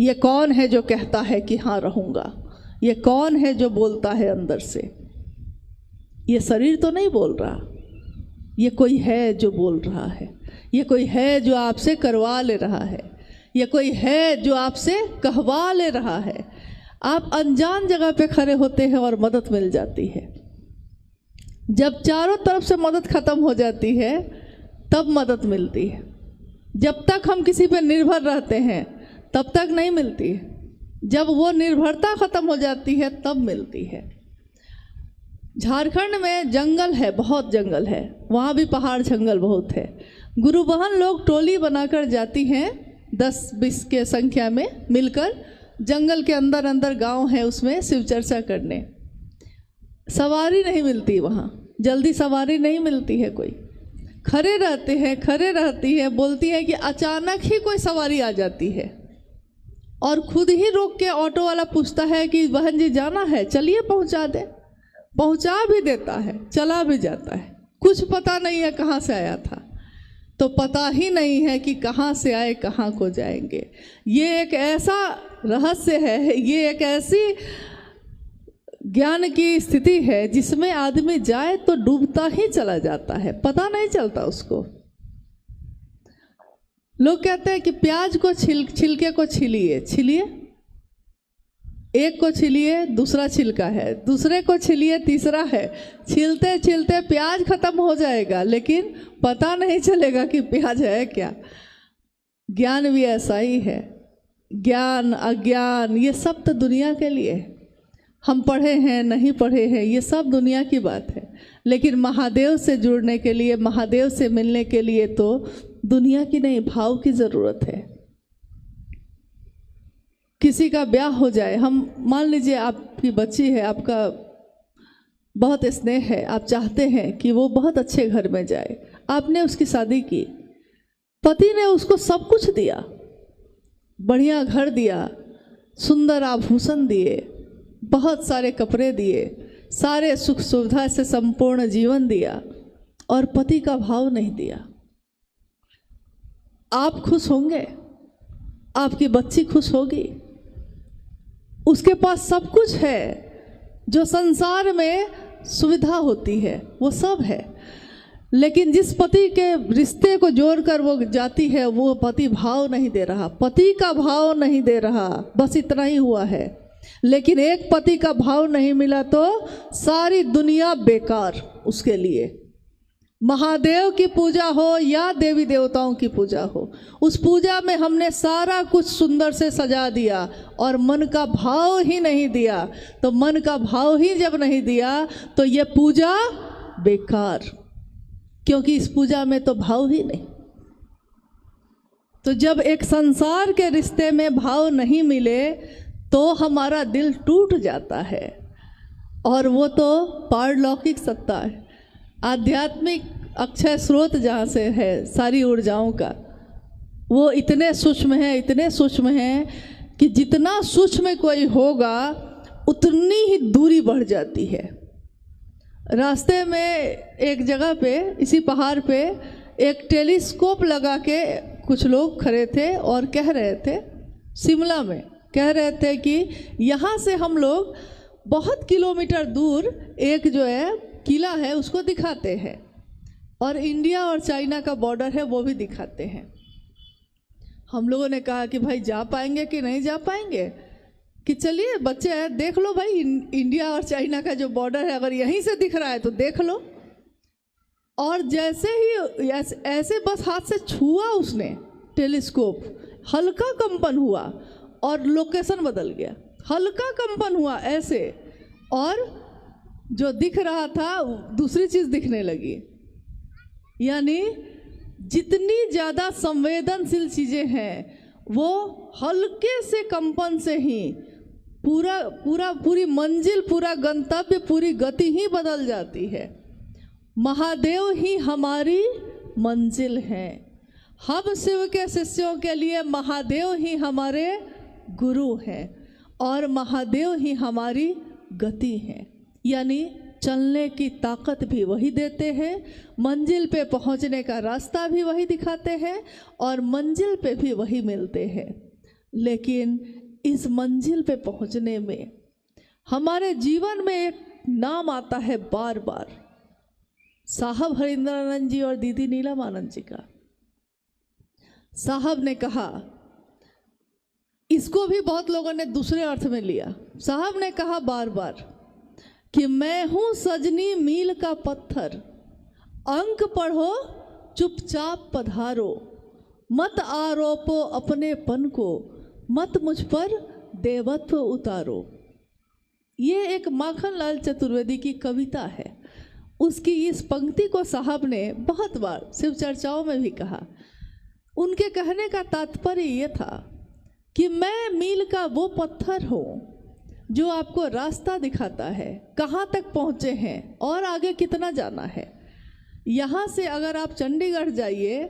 ये कौन है जो कहता है कि हाँ रहूँगा? ये कौन है जो बोलता है अंदर से? ये शरीर तो नहीं बोल रहा, ये कोई है जो बोल रहा है, ये कोई है जो आपसे करवा ले रहा है, ये कोई है जो आपसे कहवा ले रहा है। आप अनजान जगह पे खड़े होते हैं और मदद मिल जाती है। जब चारों तरफ से मदद खत्म हो जाती है तब मदद मिलती है। जब तक हम किसी पे निर्भर रहते हैं तब तक नहीं मिलती है। जब वो निर्भरता खत्म हो जाती है तब मिलती है। झारखंड में जंगल है, बहुत जंगल है, वहाँ भी पहाड़ जंगल बहुत है। गुरु बहन लोग टोली बनाकर जाती हैं 10-20 के संख्या में मिलकर, जंगल के अंदर अंदर गांव है उसमें शिव चर्चा करने। सवारी नहीं मिलती वहाँ, जल्दी सवारी नहीं मिलती है। कोई खड़े रहते हैं, खड़े रहती है, बोलती है कि अचानक ही कोई सवारी आ जाती है और खुद ही रोक के ऑटो वाला पूछता है कि बहन जी जाना है, चलिए पहुँचा दे। पहुँचा भी देता है, चला भी जाता है। कुछ पता नहीं है कहाँ से आया था, तो पता ही नहीं है कि कहाँ से आए कहाँ को जाएंगे। ये एक ऐसा रहस्य है, ये एक ऐसी ज्ञान की स्थिति है जिसमें आदमी जाए तो डूबता ही चला जाता है, पता नहीं चलता उसको। लोग कहते हैं कि प्याज को छिलके को छीलिए, एक को छीलिए दूसरा छिलका है, दूसरे को छीलिए तीसरा है। छीलते छीलते प्याज खत्म हो जाएगा लेकिन पता नहीं चलेगा कि प्याज है क्या। ज्ञान भी ऐसा ही है। ज्ञान अज्ञान ये सब तो दुनिया के लिए है। हम पढ़े हैं नहीं पढ़े हैं ये सब दुनिया की बात है, लेकिन महादेव से जुड़ने के लिए, महादेव से मिलने के लिए तो दुनिया की नहीं, भाव की ज़रूरत है। किसी का ब्याह हो जाए, हम मान लीजिए आपकी बच्ची है, आपका बहुत स्नेह है, आप चाहते हैं कि वो बहुत अच्छे घर में जाए। आपने उसकी शादी की, पति ने उसको सब कुछ दिया, बढ़िया घर दिया, सुंदर आभूषण दिए, बहुत सारे कपड़े दिए, सारे सुख सुविधा से संपूर्ण जीवन दिया, और पति का भाव नहीं दिया। आप खुश होंगे? आपकी बच्ची खुश होगी? उसके पास सब कुछ है, जो संसार में सुविधा होती है वो सब है, लेकिन जिस पति के रिश्ते को जोड़कर वो जाती है वो पति भाव नहीं दे रहा, पति का भाव नहीं दे रहा, बस इतना ही हुआ है। लेकिन एक पति का भाव नहीं मिला तो सारी दुनिया बेकार उसके लिए। महादेव की पूजा हो या देवी देवताओं की पूजा हो, उस पूजा में हमने सारा कुछ सुंदर से सजा दिया और मन का भाव ही नहीं दिया, तो मन का भाव ही जब नहीं दिया तो ये पूजा बेकार, क्योंकि इस पूजा में तो भाव ही नहीं। तो जब एक संसार के रिश्ते में भाव नहीं मिले तो हमारा दिल टूट जाता है, और वो तो पारलौकिक सत्ता है, आध्यात्मिक अक्षय स्रोत जहाँ से है सारी ऊर्जाओं का, वो इतने सूक्ष्म है, इतने सूक्ष्म है कि जितना सूक्ष्म कोई होगा उतनी ही दूरी बढ़ जाती है। रास्ते में एक जगह पे, इसी पहाड़ पे एक टेलीस्कोप लगा के कुछ लोग खड़े थे और कह रहे थे, शिमला में कह रहे थे कि यहाँ से हम लोग बहुत किलोमीटर दूर एक जो है किला है उसको दिखाते हैं, और इंडिया और चाइना का बॉर्डर है वो भी दिखाते हैं। हम लोगों ने कहा कि भाई जा पाएंगे कि नहीं जा पाएंगे, कि चलिए बच्चे हैं देख लो भाई, इंडिया और चाइना का जो बॉर्डर है अगर यहीं से दिख रहा है तो देख लो। और जैसे ही ऐसे बस हाथ से छुआ उसने टेलीस्कोप, हल्का कंपन हुआ और लोकेशन बदल गया, हल्का कंपन हुआ ऐसे, और जो दिख रहा था दूसरी चीज़ दिखने लगी। यानी जितनी ज़्यादा संवेदनशील चीज़ें हैं वो हल्के से कंपन से ही पूरी मंजिल, पूरा गंतव्य, पूरी गति ही बदल जाती है। महादेव ही हमारी मंजिल हैं। हम शिव के शिष्यों के लिए महादेव ही हमारे गुरु हैं और महादेव ही हमारी गति हैं। यानी चलने की ताकत भी वही देते हैं, मंजिल पे पहुंचने का रास्ता भी वही दिखाते हैं और मंजिल पे भी वही मिलते हैं। लेकिन इस मंजिल पे पहुंचने में हमारे जीवन में एक नाम आता है बार बार, साहब हरिंद्रानंद जी और दीदी नीलम आनंद जी का। साहब ने कहा, इसको भी बहुत लोगों ने दूसरे अर्थ में लिया। साहब ने कहा बार बार कि मैं हूं सजनी मील का पत्थर, अंक पढ़ो चुपचाप पधारो, मत आरोपो अपनेपन को, मत मुझ पर देवत्व उतारो। ये एक माखन लाल चतुर्वेदी की कविता है। उसकी इस पंक्ति को साहब ने बहुत बार शिव चर्चाओं में भी कहा। उनके कहने का तात्पर्य ये था कि मैं मील का वो पत्थर हूँ जो आपको रास्ता दिखाता है, कहाँ तक पहुँचे हैं और आगे कितना जाना है। यहाँ से अगर आप चंडीगढ़ जाइए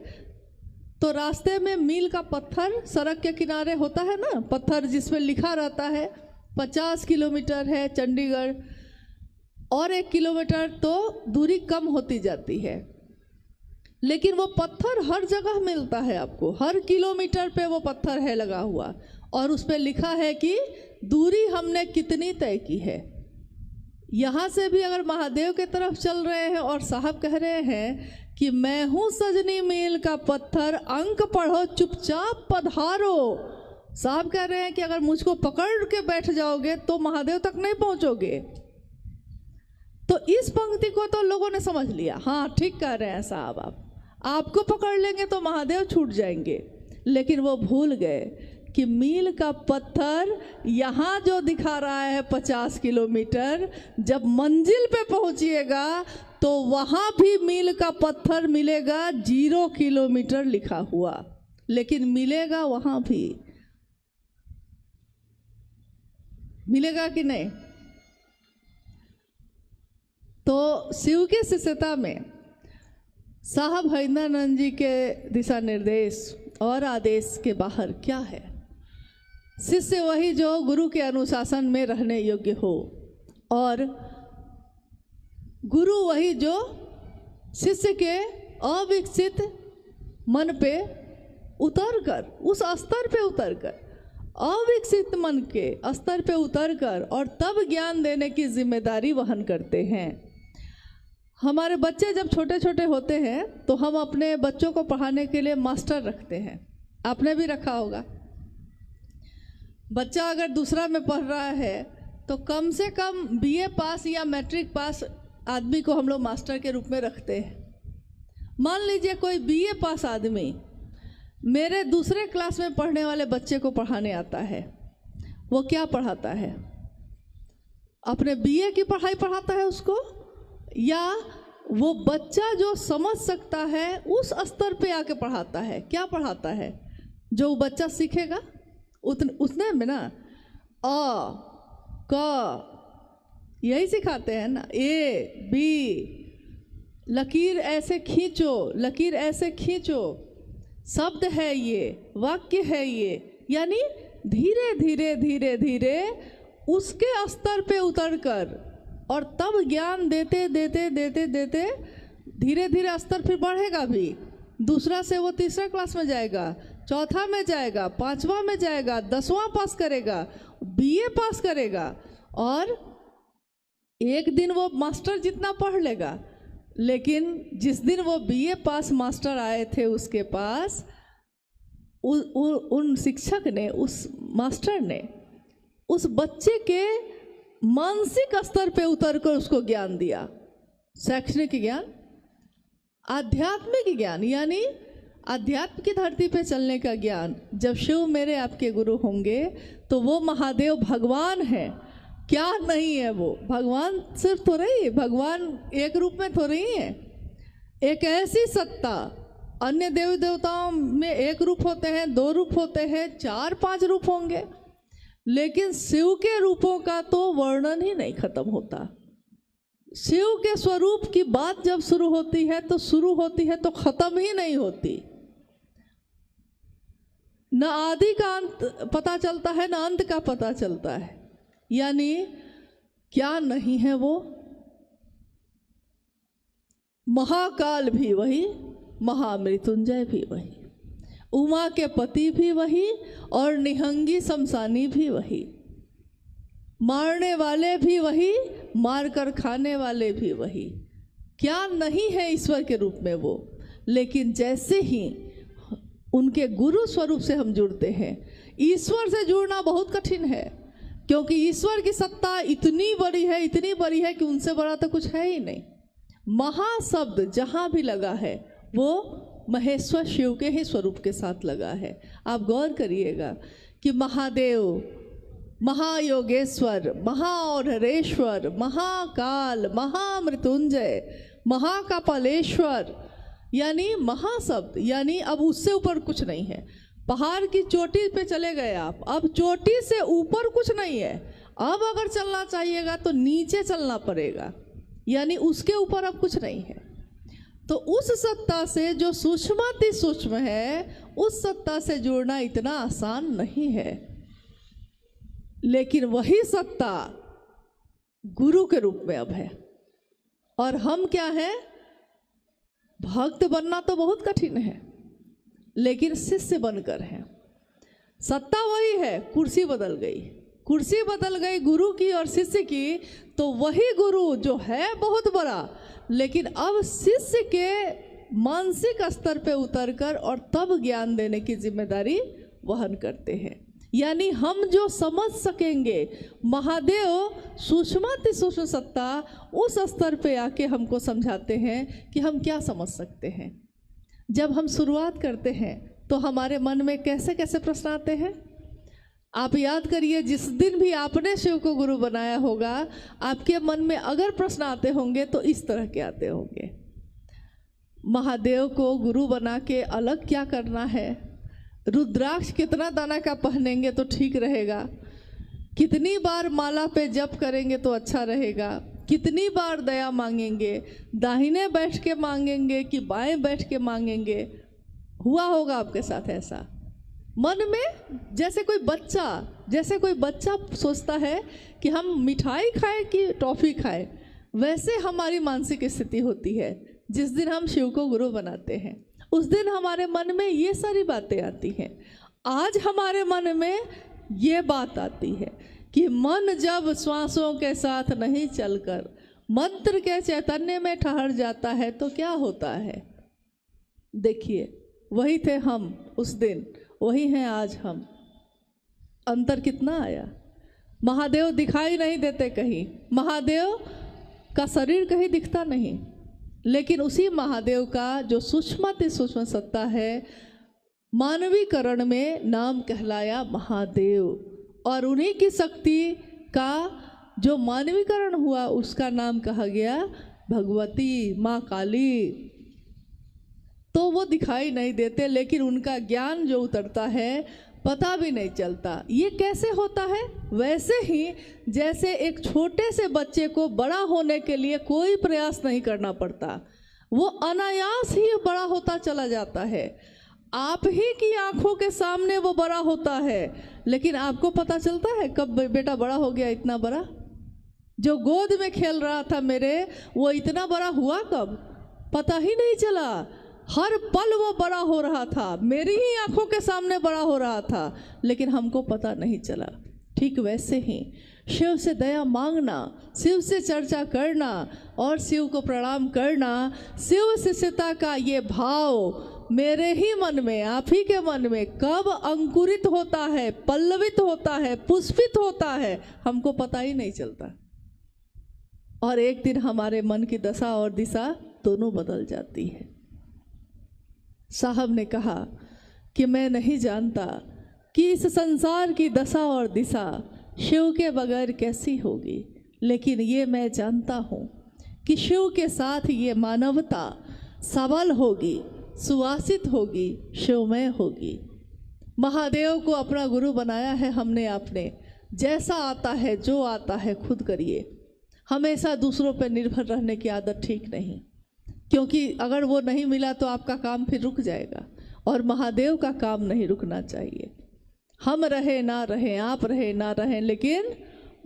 तो रास्ते में मील का पत्थर सड़क के किनारे होता है ना, पत्थर जिसमें लिखा रहता है 50 किलोमीटर है चंडीगढ़, और 1 किलोमीटर तो दूरी कम होती जाती है। लेकिन वो पत्थर हर जगह मिलता है आपको, हर किलोमीटर पे वो पत्थर है लगा हुआ, और उस पर लिखा है कि दूरी हमने कितनी तय की है। यहाँ से भी अगर महादेव के तरफ चल रहे हैं और साहब कह रहे हैं कि मैं हूँ सजनी मील का पत्थर, अंक पढ़ो चुपचाप पधारो। साहब कह रहे हैं कि अगर मुझको पकड़ के बैठ जाओगे तो महादेव तक नहीं पहुँचोगे। तो इस पंक्ति को तो लोगों ने समझ लिया, हाँ ठीक कह रहे हैं साहब, आपको पकड़ लेंगे तो महादेव छूट जाएंगे। लेकिन वो भूल गए कि मील का पत्थर यहाँ जो दिखा रहा है 50 किलोमीटर, जब मंजिल पे पहुँचिएगा तो वहाँ भी मील का पत्थर मिलेगा 0 किलोमीटर लिखा हुआ, लेकिन मिलेगा वहाँ भी, मिलेगा कि नहीं। तो शिव के शिष्यता में साहब हरिंद्रानंद जी के दिशा निर्देश और आदेश के बाहर क्या है। शिष्य वही जो गुरु के अनुशासन में रहने योग्य हो, और गुरु वही जो शिष्य के अविकसित मन पे उतरकर, उस स्तर पे उतरकर, अविकसित मन के स्तर पे उतरकर और तब ज्ञान देने की जिम्मेदारी वहन करते हैं। हमारे बच्चे जब छोटे छोटे होते हैं तो हम अपने बच्चों को पढ़ाने के लिए मास्टर रखते हैं, आपने भी रखा होगा। बच्चा अगर दूसरा में पढ़ रहा है तो कम से कम BA पास या मैट्रिक पास आदमी को हम लोग मास्टर के रूप में रखते हैं। मान लीजिए कोई BA पास आदमी मेरे दूसरे क्लास में पढ़ने वाले बच्चे को पढ़ाने आता है, वो क्या पढ़ाता है? अपने BA की पढ़ाई पढ़ाता है उसको, या वो बच्चा जो समझ सकता है उस स्तर पे आके पढ़ाता है? क्या पढ़ाता है? जो बच्चा सीखेगा उतने में ना, अ क यही सिखाते हैं ना, A B, लकीर ऐसे खींचो, लकीर ऐसे खींचो, शब्द है ये, वाक्य है ये, यानी धीरे धीरे धीरे धीरे उसके स्तर पे उतरकर और तब ज्ञान देते देते देते देते धीरे धीरे स्तर फिर बढ़ेगा भी। दूसरा से वो तीसरा क्लास में जाएगा, चौथा में जाएगा, 5वां में जाएगा, 10वां पास करेगा, BA पास करेगा, और एक दिन वो मास्टर जितना पढ़ लेगा। लेकिन जिस दिन वो BA पास मास्टर आए थे उसके पास, उन शिक्षक ने, उस मास्टर ने उस बच्चे के मानसिक स्तर पे उतरकर उसको ज्ञान दिया। शैक्षणिक ज्ञान, आध्यात्मिक ज्ञान, यानी अध्यात्म की धरती पे चलने का ज्ञान। जब शिव मेरे आपके गुरु होंगे तो वो महादेव भगवान है, क्या नहीं है वो? भगवान सिर्फ थोड़े ही, भगवान एक रूप में थोड़े ही है, एक ऐसी सत्ता। अन्य देवी देवताओं में एक रूप होते हैं, 2 रूप होते हैं, 4-5 रूप होंगे, लेकिन शिव के रूपों का तो वर्णन ही नहीं खत्म होता। शिव के स्वरूप की बात जब शुरू होती है तो शुरू होती है तो खत्म ही नहीं होती। न आदि का अंत पता चलता है, न अंत का पता चलता है। यानी क्या नहीं है वो? महाकाल भी वही, महामृत्युंजय भी वही, उमा के पति भी वही, और निहंगी शमशानी भी वही। मारने वाले भी वही, मार कर खाने वाले भी वही। क्या नहीं है ईश्वर के रूप में वो, लेकिन जैसे ही उनके गुरु स्वरूप से हम जुड़ते हैं, ईश्वर से जुड़ना बहुत कठिन है, क्योंकि ईश्वर की सत्ता इतनी बड़ी है, इतनी बड़ी है कि उनसे बड़ा तो कुछ है ही नहीं। महाशब्द जहाँ भी लगा है वो महेश्वर शिव के ही स्वरूप के साथ लगा है। आप गौर करिएगा कि महादेव, महायोगेश्वर, महाऔढ़ेश्वर, महाकाल, महामृत्युंजय, महाकपालेश्वर, यानी महाशब्द, यानी अब उससे ऊपर कुछ नहीं है। पहाड़ की चोटी पे चले गए आप, अब चोटी से ऊपर कुछ नहीं है। अब अगर चलना चाहिएगा तो नीचे चलना पड़ेगा, यानी उसके ऊपर अब कुछ नहीं है। तो उस सत्ता से जो सूक्ष्माति सूक्ष्म है, उस सत्ता से जुड़ना इतना आसान नहीं है। लेकिन वही सत्ता गुरु के रूप में अब है, और हम क्या हैं? भक्त बनना तो बहुत कठिन है, लेकिन शिष्य बनकर है। सत्ता वही है, कुर्सी बदल गई, कुर्सी बदल गई गुरु की और शिष्य की। तो वही गुरु जो है बहुत बड़ा, लेकिन अब शिष्य के मानसिक स्तर पे उतरकर और तब ज्ञान देने की जिम्मेदारी वहन करते हैं। यानी हम जो समझ सकेंगे, महादेव सूक्ष्माति सूक्ष्म सत्ता उस स्तर पे आके हमको समझाते हैं कि हम क्या समझ सकते हैं। जब हम शुरुआत करते हैं तो हमारे मन में कैसे कैसे प्रश्न आते हैं। आप याद करिए, जिस दिन भी आपने शिव को गुरु बनाया होगा, आपके मन में अगर प्रश्न आते होंगे तो इस तरह के आते होंगे। महादेव को गुरु बना के अलग क्या करना है? रुद्राक्ष कितना दाना का पहनेंगे तो ठीक रहेगा? कितनी बार माला पे जप करेंगे तो अच्छा रहेगा? कितनी बार दया मांगेंगे? दाहिने बैठ के मांगेंगे कि बाएं बैठ के मांगेंगे? हुआ होगा आपके साथ ऐसा? मन में जैसे कोई बच्चा सोचता है कि हम मिठाई खाएं कि टॉफ़ी खाएं, वैसे हमारी मानसिक स्थिति होती है जिस दिन हम शिव को गुरु बनाते हैं। उस दिन हमारे मन में ये सारी बातें आती हैं। आज हमारे मन में ये बात आती है कि मन जब श्वासों के साथ नहीं चलकर मंत्र के चैतन्य में ठहर जाता है तो क्या होता है। देखिए, वही थे हम उस दिन, वही हैं आज हम। अंतर कितना आया। महादेव दिखाई नहीं देते कहीं, महादेव का शरीर कहीं दिखता नहीं, लेकिन उसी महादेव का जो सूक्ष्माति सूक्ष्म सत्ता है, मानवीकरण में नाम कहलाया महादेव, और उन्हीं की शक्ति का जो मानवीकरण हुआ उसका नाम कहा गया भगवती, माँ काली। तो वो दिखाई नहीं देते, लेकिन उनका ज्ञान जो उतरता है पता भी नहीं चलता। ये कैसे होता है? वैसे ही जैसे एक छोटे से बच्चे को बड़ा होने के लिए कोई प्रयास नहीं करना पड़ता, वो अनायास ही बड़ा होता चला जाता है। आप ही की आंखों के सामने वो बड़ा होता है, लेकिन आपको पता चलता है कब बेटा बड़ा हो गया इतना बड़ा? जो गोद में खेल रहा था मेरे, वो इतना बड़ा हुआ कब? पता ही नहीं चला। हर पल वो बड़ा हो रहा था, मेरी ही आंखों के सामने बड़ा हो रहा था, लेकिन हमको पता नहीं चला। ठीक वैसे ही शिव से दया मांगना, शिव से चर्चा करना और शिव को प्रणाम करना, शिव शिष्यता का ये भाव मेरे ही मन में, आप ही के मन में कब अंकुरित होता है, पल्लवित होता है, पुष्पित होता है, हमको पता ही नहीं चलता। और एक दिन हमारे मन की दशा और दिशा दोनों बदल जाती है। साहब ने कहा कि मैं नहीं जानता कि इस संसार की दशा और दिशा शिव के बगैर कैसी होगी, लेकिन ये मैं जानता हूँ कि शिव के साथ ये मानवता सबल होगी, सुवासित होगी, शिवमय होगी। महादेव को अपना गुरु बनाया है हमने आपने। जैसा आता है, जो आता है खुद करिए। हमेशा दूसरों पर निर्भर रहने की आदत ठीक नहीं, क्योंकि अगर वो नहीं मिला तो आपका काम फिर रुक जाएगा, और महादेव का काम नहीं रुकना चाहिए। हम रहे ना रहे, आप रहे ना रहे, लेकिन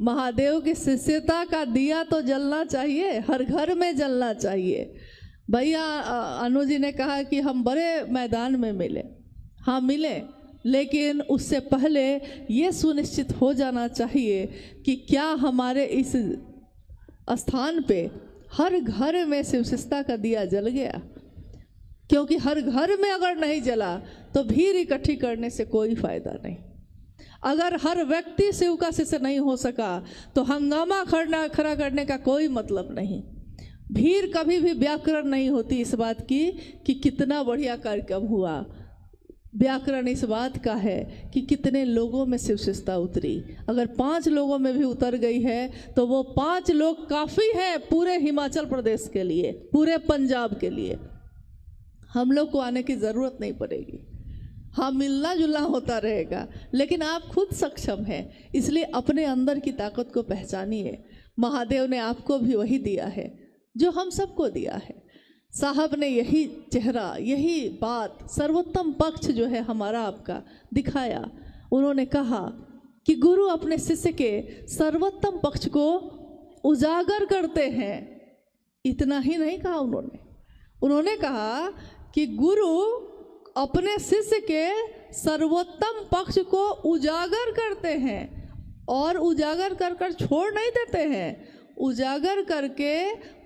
महादेव की शिष्यता का दिया तो जलना चाहिए, हर घर में जलना चाहिए। भैया अनु जी ने कहा कि हम बड़े मैदान में मिले। हाँ मिले, लेकिन उससे पहले ये सुनिश्चित हो जाना चाहिए कि क्या हमारे इस स्थान पे हर घर में शिव शिष्टता का दिया जल गया। क्योंकि हर घर में अगर नहीं जला तो भीड़ इकट्ठी करने से कोई फायदा नहीं। अगर हर व्यक्ति शिव का शिष्य नहीं हो सका तो हंगामा खड़ा करने का कोई मतलब नहीं। भीड़ कभी भी व्याकरण नहीं होती इस बात की कि कितना बढ़िया कार्यक्रम हुआ। व्याकरण इस बात का है कि कितने लोगों में शिव शिष्टता उतरी। अगर 5 लोगों में भी उतर गई है तो वो 5 लोग काफ़ी हैं पूरे हिमाचल प्रदेश के लिए, पूरे पंजाब के लिए। हम लोग को आने की ज़रूरत नहीं पड़ेगी। हाँ, मिलना जुलना होता रहेगा, लेकिन आप खुद सक्षम हैं, इसलिए अपने अंदर की ताकत को पहचानिए। महादेव ने आपको भी वही दिया है जो हम सबको दिया है। साहब ने यही चेहरा, यही बात, सर्वोत्तम पक्ष जो है हमारा आपका दिखाया। उन्होंने कहा कि गुरु अपने शिष्य के सर्वोत्तम पक्ष को उजागर करते हैं। इतना ही नहीं कहा उन्होंने कहा कि गुरु अपने शिष्य के सर्वोत्तम पक्ष को उजागर करते हैं, और उजागर कर छोड़ नहीं देते हैं। उजागर करके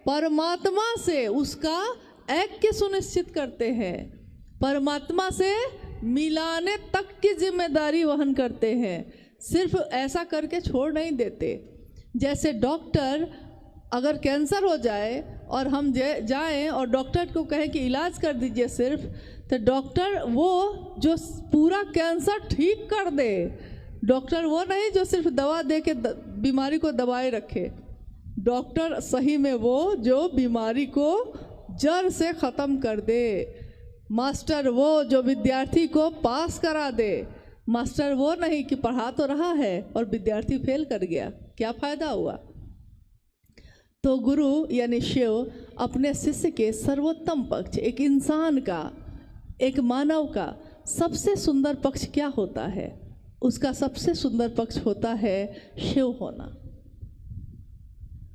परमात्मा से उसका ऐक्य सुनिश्चित करते हैं, परमात्मा से मिलाने तक की जिम्मेदारी वहन करते हैं। सिर्फ ऐसा करके छोड़ नहीं देते। जैसे डॉक्टर, अगर कैंसर हो जाए और हम जाएं और डॉक्टर को कहें कि इलाज कर दीजिए सिर्फ, तो डॉक्टर वो जो पूरा कैंसर ठीक कर दे, डॉक्टर वो नहीं जो सिर्फ दवा दे के बीमारी को दबाए रखे। डॉक्टर सही में वो जो बीमारी को जड़ से ख़त्म कर दे। मास्टर वो जो विद्यार्थी को पास करा दे। मास्टर वो नहीं कि पढ़ा तो रहा है और विद्यार्थी फेल कर गया, क्या फ़ायदा हुआ। तो गुरु यानी शिव अपने शिष्य के सर्वोत्तम पक्ष, एक इंसान का, एक मानव का सबसे सुंदर पक्ष क्या होता है? उसका सबसे सुंदर पक्ष होता है शिव होना।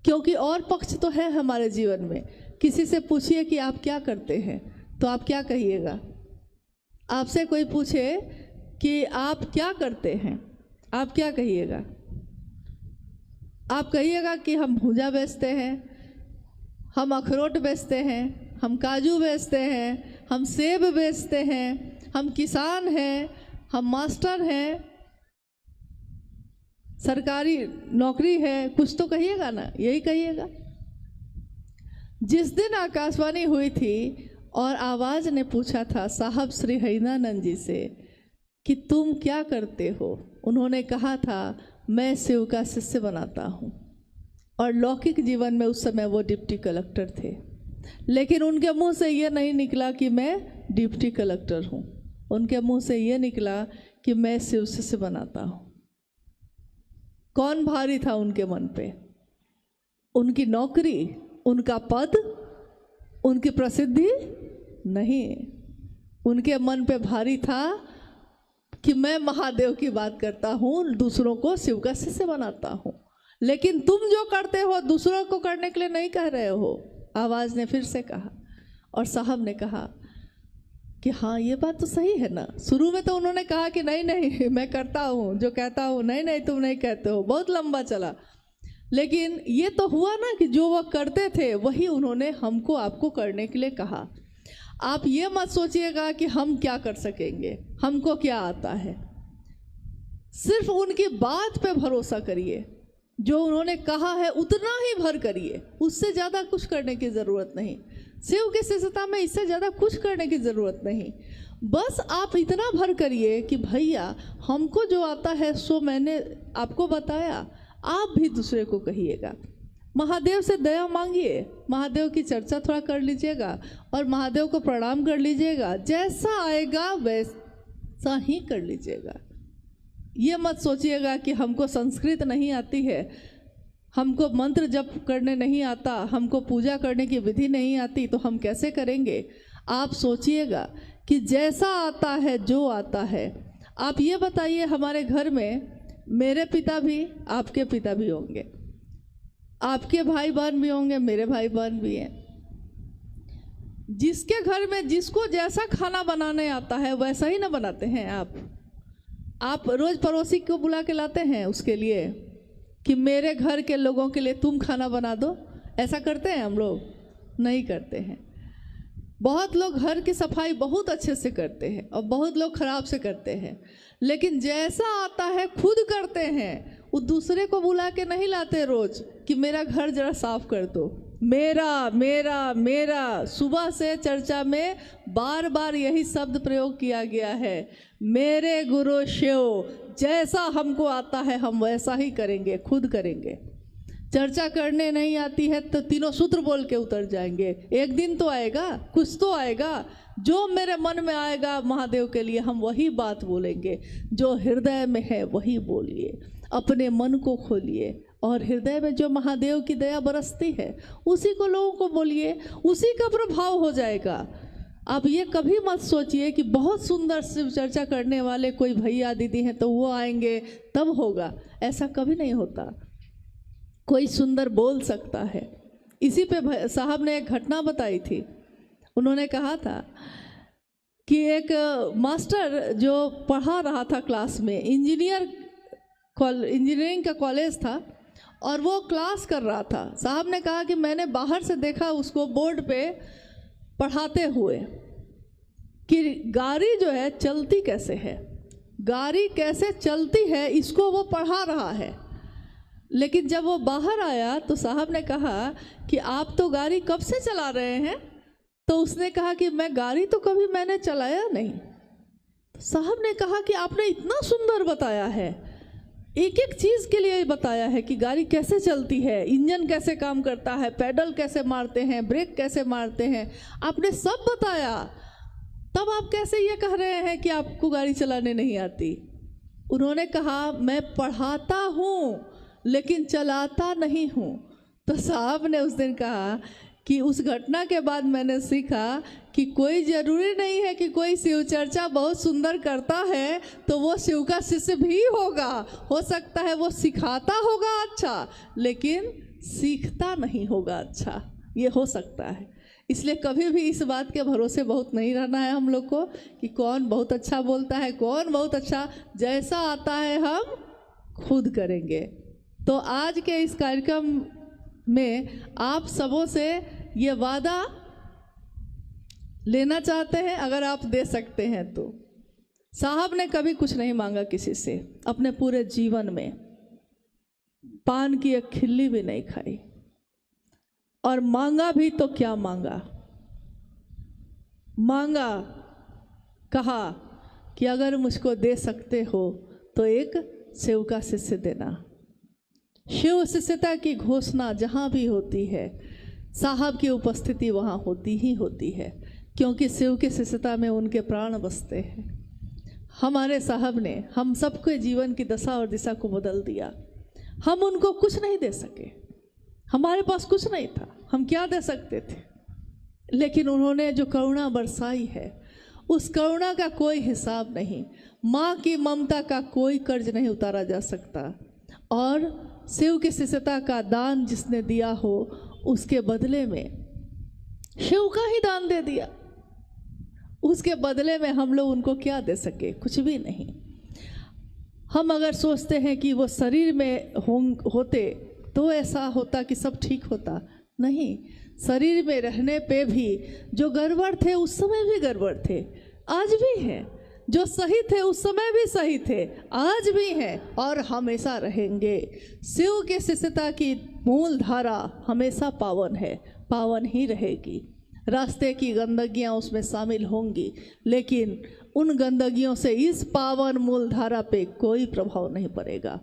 क्योंकि और पक्ष तो है हमारे जीवन में। किसी से पूछिए कि आप क्या करते हैं, तो आप क्या कहिएगा? आपसे कोई पूछे कि आप क्या करते हैं, आप क्या कहिएगा? आप कहिएगा कि हम भुजा बेचते हैं, हम अखरोट बेचते हैं, हम काजू बेचते हैं, हम सेब बेचते हैं, हम किसान हैं, हम मास्टर हैं, सरकारी नौकरी है, कुछ तो कहिएगा ना, यही कहिएगा। जिस दिन आकाशवाणी हुई थी और आवाज़ ने पूछा था साहब श्री हरिनानंद जी से कि तुम क्या करते हो, उन्होंने कहा था मैं शिव का शिष्य बनाता हूँ। और लौकिक जीवन में उस समय वो डिप्टी कलेक्टर थे, लेकिन उनके मुंह से ये नहीं निकला कि मैं डिप्टी कलेक्टर हूँ। उनके मुंह से ये निकला कि मैं शिव शिष्य बनाता हूँ। कौन भारी था उनके मन पे? उनकी नौकरी, उनका पद, उनकी प्रसिद्धि नहीं। उनके मन पे भारी था कि मैं महादेव की बात करता हूँ, दूसरों को शिव का शिष्य बनाता हूँ। लेकिन तुम जो करते हो दूसरों को करने के लिए नहीं कह रहे हो, आवाज़ ने फिर से कहा। और साहब ने कहा कि हाँ ये बात तो सही है ना। शुरू में तो उन्होंने कहा कि नहीं नहीं मैं करता हूँ, जो कहता हूँ, नहीं नहीं तुम नहीं कहते हो, बहुत लंबा चला। लेकिन ये तो हुआ ना कि जो वो करते थे वही उन्होंने हमको आपको करने के लिए कहा। आप ये मत सोचिएगा कि हम क्या कर सकेंगे, हमको क्या आता है। सिर्फ उनकी बात पे भरोसा करिए, जो उन्होंने कहा है उतना ही भर करिए, उससे ज़्यादा कुछ करने की ज़रूरत नहीं। शिव की शिष्यता में इससे ज़्यादा कुछ करने की ज़रूरत नहीं। बस आप इतना भर करिए कि भैया हमको जो आता है सो मैंने आपको बताया, आप भी दूसरे को कहिएगा। महादेव से दया मांगिए, महादेव की चर्चा थोड़ा कर लीजिएगा और महादेव को प्रणाम कर लीजिएगा। जैसा आएगा वैसा ही कर लीजिएगा। ये मत सोचिएगा कि हमको संस्कृत नहीं आती है, हमको मंत्र जप करने नहीं आता, हमको पूजा करने की विधि नहीं आती, तो हम कैसे करेंगे। आप सोचिएगा कि जैसा आता है, जो आता है। आप ये बताइए, हमारे घर में मेरे पिता भी, आपके पिता भी होंगे, आपके भाई बहन भी होंगे, मेरे भाई बहन भी हैं। जिसके घर में जिसको जैसा खाना बनाने आता है वैसा ही ना बनाते हैं आप। आप रोज पड़ोसी को बुला के लाते हैं उसके लिए कि मेरे घर के लोगों के लिए तुम खाना बना दो? ऐसा करते हैं हम लोग? नहीं करते हैं। बहुत लोग घर की सफाई बहुत अच्छे से करते हैं और बहुत लोग खराब से करते हैं, लेकिन जैसा आता है खुद करते हैं। वो दूसरे को बुला के नहीं लाते रोज कि मेरा घर जरा साफ कर दो। मेरा मेरा मेरा, सुबह से चर्चा में बार बार यही शब्द प्रयोग किया गया है। मेरे गुरु शिव, जैसा हमको आता है हम वैसा ही करेंगे, खुद करेंगे। चर्चा करने नहीं आती है तो तीनों सूत्र बोल के उतर जाएंगे। एक दिन तो आएगा, कुछ तो आएगा, जो मेरे मन में आएगा महादेव के लिए हम वही बात बोलेंगे। जो हृदय में है वही बोलिए, अपने मन को खोलिए और हृदय में जो महादेव की दया बरसती है उसी को लोगों को बोलिए, उसी का प्रभाव हो जाएगा। आप ये कभी मत सोचिए कि बहुत सुंदर शिव चर्चा करने वाले कोई भैया दीदी हैं तो वो आएंगे तब होगा। ऐसा कभी नहीं होता। कोई सुंदर बोल सकता है। इसी पे साहब ने एक घटना बताई थी। उन्होंने कहा था कि एक मास्टर जो पढ़ा रहा था क्लास में, इंजीनियरिंग का कॉलेज था और वो क्लास कर रहा था। साहब ने कहा कि मैंने बाहर से देखा उसको बोर्ड पे पढ़ाते हुए कि गाड़ी जो है चलती कैसे है, गाड़ी कैसे चलती है, इसको वो पढ़ा रहा है। लेकिन जब वो बाहर आया तो साहब ने कहा कि आप तो गाड़ी कब से चला रहे हैं? तो उसने कहा कि मैं गाड़ी तो कभी मैंने चलाया नहीं। तो साहब ने कहा कि आपने इतना सुंदर बताया है, एक एक चीज़ के लिए बताया है कि गाड़ी कैसे चलती है, इंजन कैसे काम करता है, पैडल कैसे मारते हैं, ब्रेक कैसे मारते हैं, आपने सब बताया। तब आप कैसे ये कह रहे हैं कि आपको गाड़ी चलाने नहीं आती? उन्होंने कहा मैं पढ़ाता हूँ लेकिन चलाता नहीं हूँ। तो साहब ने उस दिन कहा कि उस घटना के बाद मैंने सीखा कि कोई ज़रूरी नहीं है कि कोई शिव चर्चा बहुत सुंदर करता है तो वो शिव का शिष्य भी होगा। हो सकता है वो सिखाता होगा अच्छा, लेकिन सीखता नहीं होगा अच्छा, ये हो सकता है। इसलिए कभी भी इस बात के भरोसे बहुत नहीं रहना है हम लोग को कि कौन बहुत अच्छा बोलता है, कौन बहुत अच्छा। जैसा आता है हम खुद करेंगे। तो आज के इस कार्यक्रम में आप सबों से ये वादा लेना चाहते हैं, अगर आप दे सकते हैं तो। साहब ने कभी कुछ नहीं मांगा किसी से, अपने पूरे जीवन में पान की एक खिल्ली भी नहीं खाई, और मांगा भी तो क्या मांगा, मांगा कहा कि अगर मुझको दे सकते हो तो एक शिव का शिष्य देना। शिव शिष्यता की घोषणा जहाँ भी होती है साहब की उपस्थिति वहाँ होती ही होती है, क्योंकि शिव की शिष्यता में उनके प्राण बसते हैं। हमारे साहब ने हम सबके जीवन की दशा और दिशा को बदल दिया। हम उनको कुछ नहीं दे सके, हमारे पास कुछ नहीं था, हम क्या दे सकते थे, लेकिन उन्होंने जो करुणा बरसाई है उस करुणा का कोई हिसाब नहीं। माँ की ममता का कोई कर्ज नहीं उतारा जा सकता, और शिव की शिष्यता का दान जिसने दिया हो उसके बदले में शिव का ही दान दे दिया। उसके बदले में हम लोग उनको क्या दे सके? कुछ भी नहीं। हम अगर सोचते हैं कि वो शरीर में होते तो ऐसा होता कि सब ठीक होता, नहीं। शरीर में रहने पे भी जो गड़बड़ थे उस समय भी गड़बड़ थे, आज भी हैं। जो सही थे उस समय भी सही थे, आज भी हैं और हमेशा रहेंगे। शिव के शिष्यता की मूल धारा हमेशा पावन है, पावन ही रहेगी। रास्ते की गंदगियां उसमें शामिल होंगी, लेकिन उन गंदगियों से इस पावन मूल धारा पे कोई प्रभाव नहीं पड़ेगा।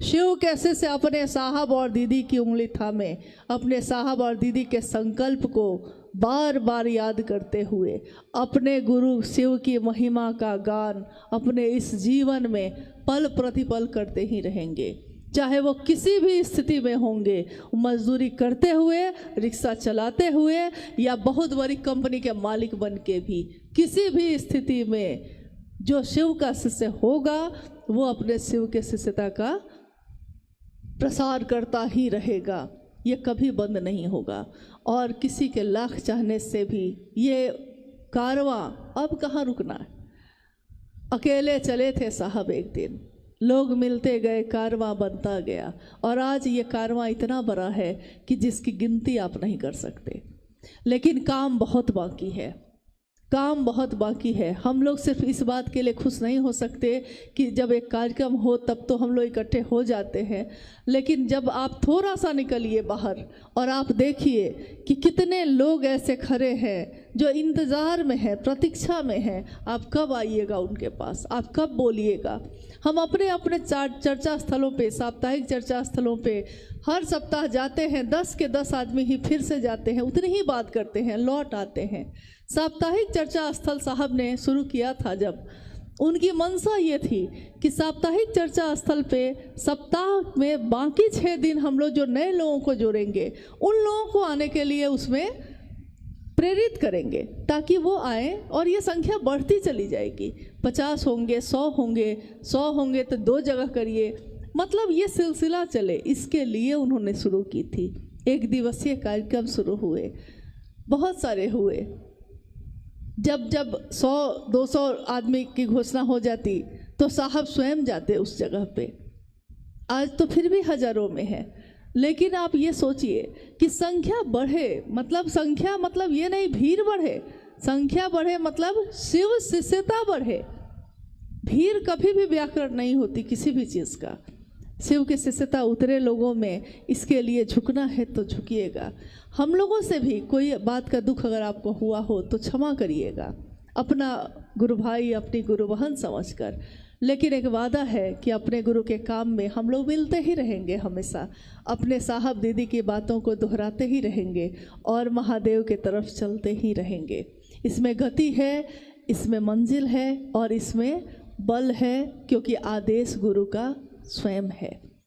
शिव कैसे से अपने साहब और दीदी की उंगली थामे, अपने साहब और दीदी के संकल्प को बार बार याद करते हुए अपने गुरु शिव की महिमा का गान अपने इस जीवन में पल प्रतिपल करते ही रहेंगे। चाहे वो किसी भी स्थिति में होंगे, मजदूरी करते हुए, रिक्शा चलाते हुए, या बहुत बड़ी कंपनी के मालिक बन के भी, किसी भी स्थिति में जो शिव का शिष्य होगा वो अपने शिव के शिष्यता का प्रसार करता ही रहेगा। ये कभी बंद नहीं होगा, और किसी के लाख चाहने से भी ये कारवां अब कहाँ रुकना है। अकेले चले थे साहब एक दिन, लोग मिलते गए, कारवां बनता गया, और आज ये कारवां इतना बड़ा है कि जिसकी गिनती आप नहीं कर सकते। लेकिन काम बहुत बाकी है, काम बहुत बाकी है। हम लोग सिर्फ इस बात के लिए खुश नहीं हो सकते कि जब एक कार्यक्रम हो तब तो हम लोग इकट्ठे हो जाते हैं, लेकिन जब आप थोड़ा सा निकलिए बाहर और आप देखिए कि कितने लोग ऐसे खड़े हैं जो इंतज़ार में हैं, प्रतीक्षा में हैं, आप कब आइएगा उनके पास, आप कब बोलिएगा। हम अपने अपने चर्चा स्थलों पे, साप्ताहिक चर्चा स्थलों पे हर सप्ताह जाते हैं, 10 के 10 आदमी ही फिर से जाते हैं, उतनी ही बात करते हैं, लौट आते हैं। साप्ताहिक चर्चा स्थल साहब ने शुरू किया था जब, उनकी मंशा ये थी कि साप्ताहिक चर्चा स्थल पे सप्ताह में बाकी 6 दिन हम लोग जो नए लोगों को जोड़ेंगे, उन लोगों को आने के लिए उसमें प्रेरित करेंगे ताकि वो आए, और ये संख्या बढ़ती चली जाएगी। 50 होंगे, 100 होंगे, 100 होंगे तो 2 जगह करिए, मतलब ये सिलसिला चले, इसके लिए उन्होंने शुरू की थी। 1 दिवसीय कार्यक्रम शुरू हुए, बहुत सारे हुए। जब 100-200 आदमी की घोषणा हो जाती तो साहब स्वयं जाते उस जगह पे। आज तो फिर भी हजारों में है, लेकिन आप ये सोचिए कि संख्या बढ़े, मतलब संख्या मतलब ये नहीं भीड़ बढ़े, संख्या बढ़े मतलब शिव शिष्यता बढ़े। भीड़ कभी भी व्याकरण नहीं होती किसी भी चीज़ का। शिव की शिष्यता उतरे लोगों में, इसके लिए झुकना है तो झुकिएगा। हम लोगों से भी कोई बात का दुख अगर आपको हुआ हो तो क्षमा करिएगा, अपना गुरु भाई, अपनी गुरु बहन समझकर। लेकिन एक वादा है कि अपने गुरु के काम में हम लोग मिलते ही रहेंगे, हमेशा अपने साहब दीदी की बातों को दोहराते ही रहेंगे और महादेव के तरफ चलते ही रहेंगे। इसमें गति है, इसमें मंजिल है और इसमें बल है, क्योंकि आदेश गुरु का स्वयं है।